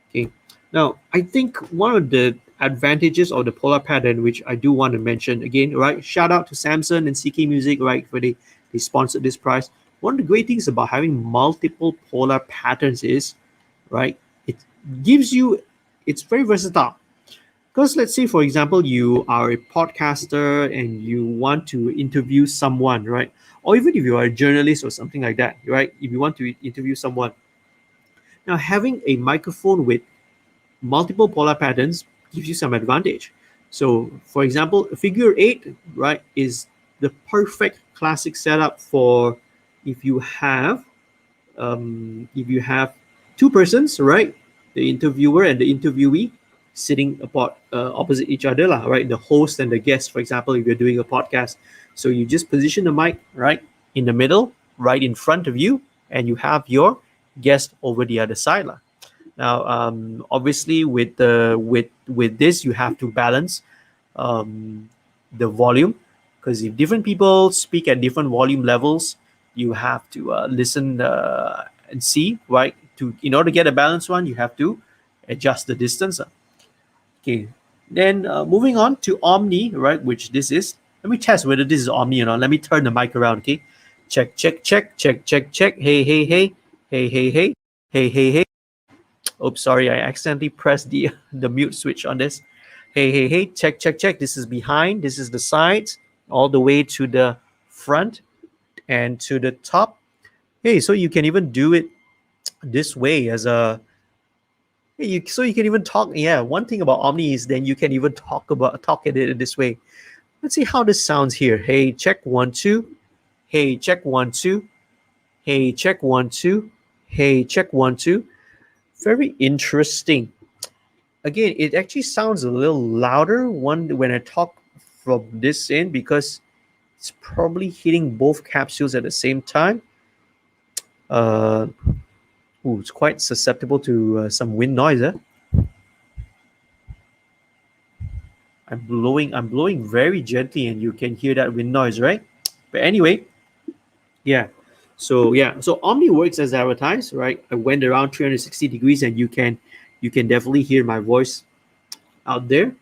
Okay. Now, I think one of the advantages of the polar pattern, which I do want to mention again, right? Shout out to Samsung and CK Music, right? For they sponsored this prize. One of the great things about having multiple polar patterns is, right? It gives you, it's very versatile. Because let's say, for example, you are a podcaster and you want to interview someone, right? Or even if you are a journalist or something like that, right? If you want to interview someone, now having a microphone with multiple polar patterns gives you some advantage. So, for example, figure eight, right, is the perfect classic setup for if you have two persons, right, the interviewer and the interviewee sitting apart opposite each other, lah, right, the host and the guest. For example, if you're doing a podcast, so you just position the mic right in the middle, right in front of you, and you have your guest over the other side, lah. Now, obviously, with this, you have to balance um, the volume, because if different people speak at different volume levels, you have to listen and see, right. To In order to get a balanced one, you have to adjust the distance. Okay, then moving on to Omni, right, which this is. Let me test whether this is Omni or not. Let me turn the mic around. Okay, check, check, check, check, check, check. Hey, hey, hey, hey, hey, hey, hey, hey, hey. Oops, sorry, I accidentally pressed the the mute switch on this. Hey, hey, hey, check, check, check. This is behind. This is the sides, all the way to the front and to the top. Hey, so you can even do it this way as a. Hey, so you can even talk. Yeah, one thing about Omni is then you can even talk at it this way. Let's see how this sounds here. Hey, check 1 2. Hey, check 1 2. Hey, check 1 2. Hey, check 1 2. Very interesting. Again, it actually sounds a little louder when I talk from this end, because it's probably hitting both capsules at the same time. Uh, it's quite susceptible to some wind noise. I'm blowing very gently, and you can hear that wind noise, right? But anyway, yeah. So Omni works as advertised, right? I went around 360 degrees, and you can definitely hear my voice out there.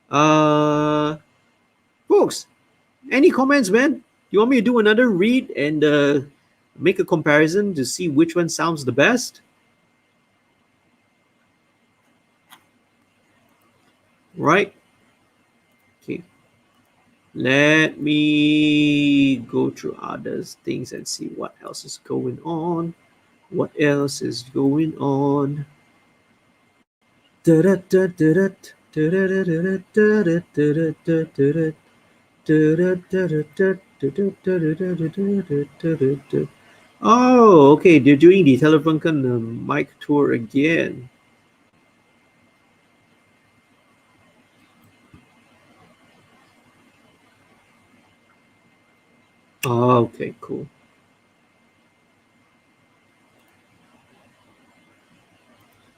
Uh, Folks, any comments, man? You want me to do another read and make a comparison to see which one sounds the best? Right? Okay. Let me go through other things and see what else is going on. What else is going on? Oh, okay. They're doing the Telefunken mic tour again. Oh, okay, cool.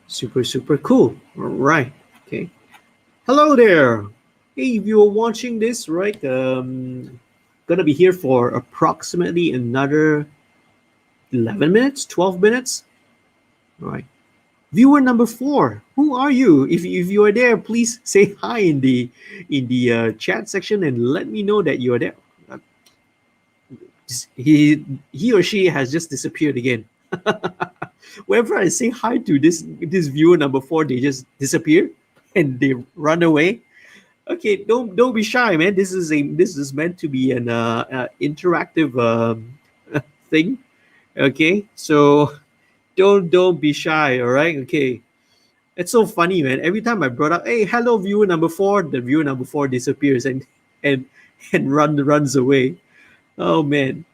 Super, super cool. All right. Okay. Hello there. Hey, if you're watching this, right, gonna be here for approximately another 11 minutes, 12 minutes. All right. Viewer number 4, who are you? If you are there, please say hi in the chat section and let me know that you are there. Uh, he or she has just disappeared again. Whenever I say hi to this viewer number 4, they just disappear and they run away. Okay, don't be shy, man. This is meant to be an interactive thing. Okay, so don't be shy. All right. Okay. It's so funny, man. Every time I brought up, "Hey, hello, viewer number 4," the viewer number 4 disappears and and runs away. Oh man.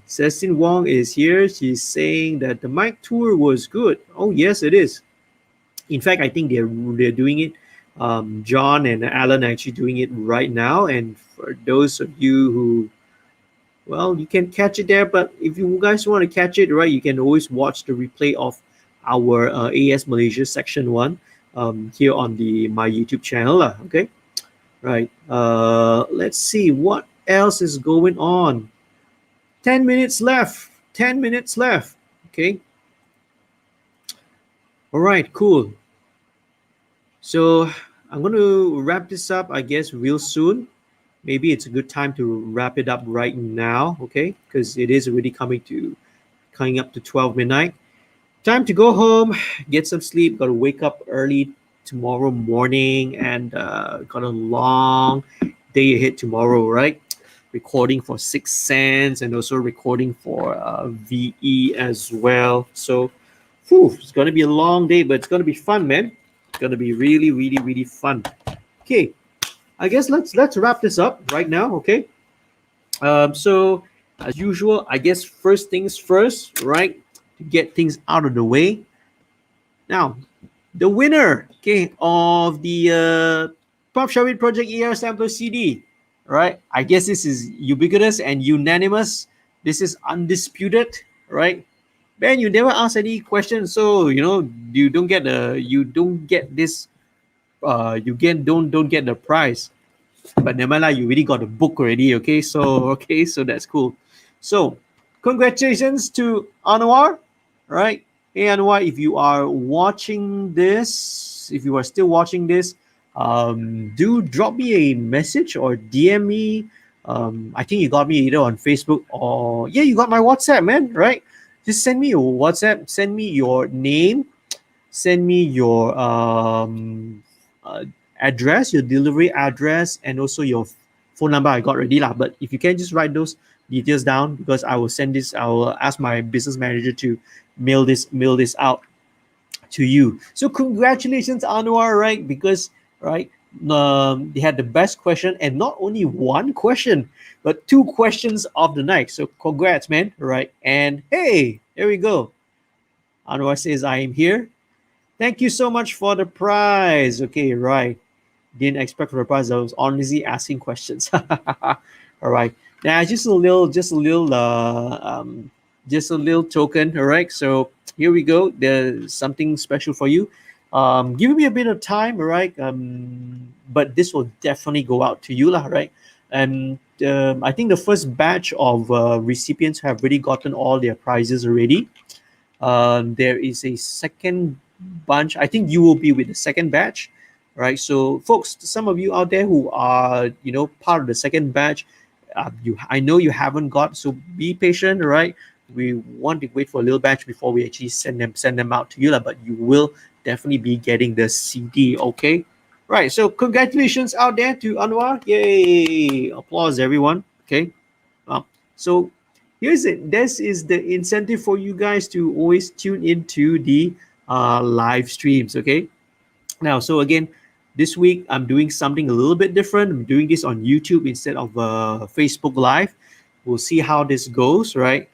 Cecil Wong is here. She's saying that the mic tour was good. Oh yes, it is. In fact, I think they're doing it. John and Alan are actually doing it right now. And for those of you who, well, you can catch it there. But if you guys want to catch it, right, you can always watch the replay of our AS Malaysia Section One here on the my YouTube channel. Okay, right. Let's see what else is going on. 10 minutes left. 10 minutes left. Okay. All right. Cool. So I'm going to wrap this up, I guess, real soon. Maybe it's a good time to wrap it up right now, okay? Because it is already coming up to 12 midnight. Time to go home, get some sleep. Got to wake up early tomorrow morning, and got a long day ahead tomorrow, right? Recording for Six Sense and also recording for VE as well. So, it's gonna be a long day, but it's gonna be fun, man. It's gonna be really, really, really fun. Okay, I guess let's wrap this up right now. Okay. So as usual, I guess first things first, right? To get things out of the way. Now, the winner, okay, of the Pop Shawit Project ER Sampler CD, right? I guess this is ubiquitous and unanimous. This is undisputed, right? Ben, you never ask any questions, so you don't get this. You get don't get the prize. But never mind, you really got the book already. Okay, so that's cool. So congratulations to Anwar, right? Hey Anwar, if you are watching this, if you are still watching this, do drop me a message or DM me. I think you got me either on Facebook or yeah, you got my WhatsApp, man, right? Just send me your WhatsApp, send me your name, send me your uh, address, your delivery address, and also your phone number. I got ready lah. But if you can just write those details down, because I will send this. I will ask my business manager to mail this out to you. So congratulations, Anwar, right? Because right, they had the best question, and not only one question, but two questions of the night. So congrats, man. Right, and hey, there we go. Anwar says, "I am here. Thank you so much for the prize." Okay, right. Didn't expect for the prize. I was honestly asking questions. All right. Now just a little token. All right. So here we go. There's something special for you. Give me a bit of time. All right. But this will definitely go out to you, lah. Right. And I think the first batch of recipients have already gotten all their prizes already. There is a second bunch. I think you will be with the second batch, right? So, folks, some of you out there who are, part of the second batch, I know you haven't got. So be patient, right? We want to wait for a little batch before we actually send them out to you, lah. But you will definitely be getting the CD, okay? Right. So congratulations out there to Anwar. Yay! Applause, everyone. Okay. So here's it. This is the incentive for you guys to always tune into the live streams. Okay. Now, so again, this week I'm doing something a little bit different. I'm doing this on YouTube instead of Facebook Live. We'll see how this goes, right?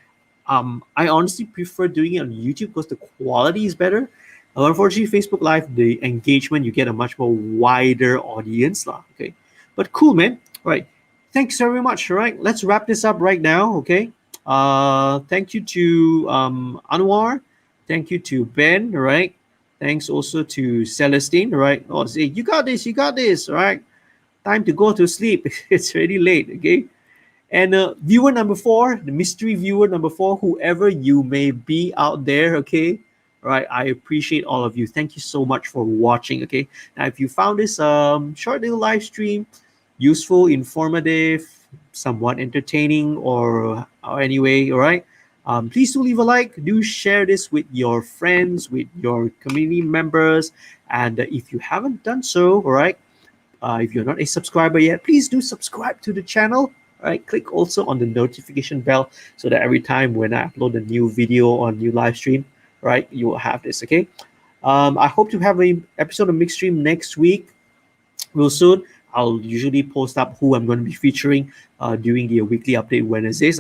I honestly prefer doing it on YouTube because the quality is better. Unfortunately, Facebook Live, the engagement, you get a much more wider audience, lah. Okay, but cool, man. All right, thanks very much. All right, let's wrap this up right now. Okay, thank you to Anwar, thank you to Ben. All right, thanks also to Celestine. All right, oh, say you got this, you got this. All right, time to go to sleep. It's already late. Okay. And viewer number four, the mystery viewer number four, whoever you may be out there, okay? All right, I appreciate all of you. Thank you so much for watching, okay? Now, if you found this short little live stream useful, informative, somewhat entertaining, or anyway, all right? Please do leave a like. Do share this with your friends, with your community members. And if you haven't done so, all right, if you're not a subscriber yet, please do subscribe to the channel. All right, click also on the notification bell so that every time when I upload a new video or new live stream, right, you will have this. Okay. I hope to have a episode of Mixed Stream next week real soon. I'll usually post up who I'm going to be featuring during the weekly update Wednesdays.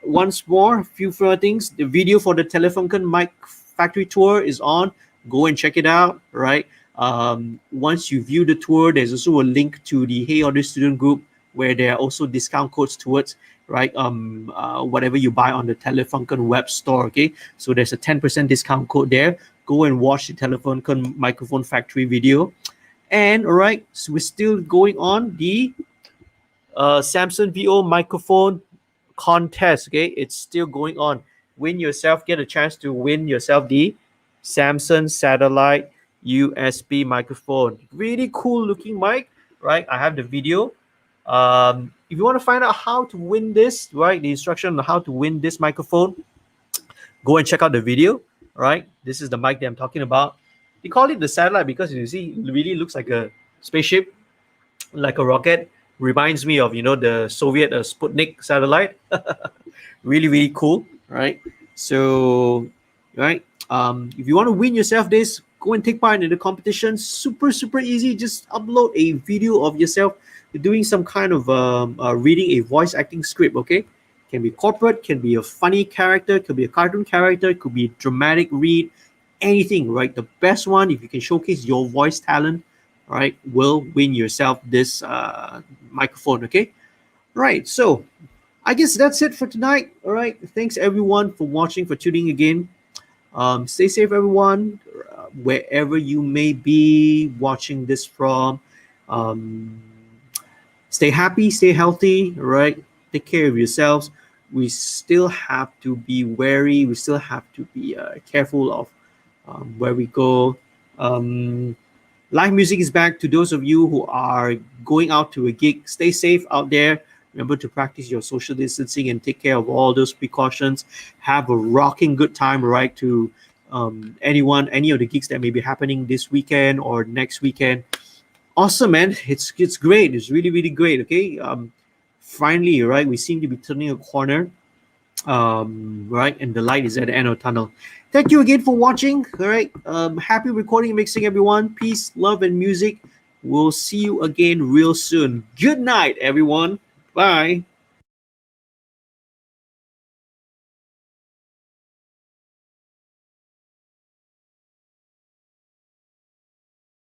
Once more, a few further things. The video for the Telefunken mic factory tour is on. Go and check it out. Right. Once you view the tour, there's also a link to the Hey Order student group where there are also discount codes towards right whatever you buy on the Telefunken web store. Okay, so there's a 10% discount code there. Go and watch the Telefunken microphone factory video. And all right, so we're still going on the Samsung VO microphone contest. Okay, it's still going on. Get a chance to win yourself the Samsung satellite USB microphone. Really cool looking mic, right? I have the video. If you want to find out how to win this, right, the instruction on how to win this microphone, go and check out the video. Right, this is the mic that I'm talking about. They call it the satellite because you see, it really looks like a spaceship, like a rocket. Reminds me of the Soviet Sputnik satellite. Really, really cool, right? So, right, if you want to win yourself this, go and take part in the competition. Super, super easy. Just upload a video of yourself doing some kind of reading a voice acting script. Okay, can be corporate, can be a funny character, could be a cartoon character, could be a dramatic read, anything. Right, the best one, if you can showcase your voice talent, right, will win yourself this microphone. Okay, right. So I guess that's it for tonight. All right. Thanks everyone for watching, for tuning again. Stay safe, everyone, wherever you may be watching this from. Um, Stay happy, stay healthy, all right? Take care of yourselves. We still have to be wary. We still have to be careful of where we go. Um, Live music is back. To those of you who are going out to a gig, stay safe out there. Remember to practice your social distancing and take care of all those precautions. Have a rocking good time, right? To any of the gigs that may be happening this weekend or next weekend. Awesome, man. It's great. It's really really great. Okay. Finally, right, we seem to be turning a corner. Right, and the light is at the end of the tunnel. Thank you again for watching. All right. Happy recording and mixing, everyone. Peace, love, and music. We'll see you again real soon. Good night, everyone. Bye.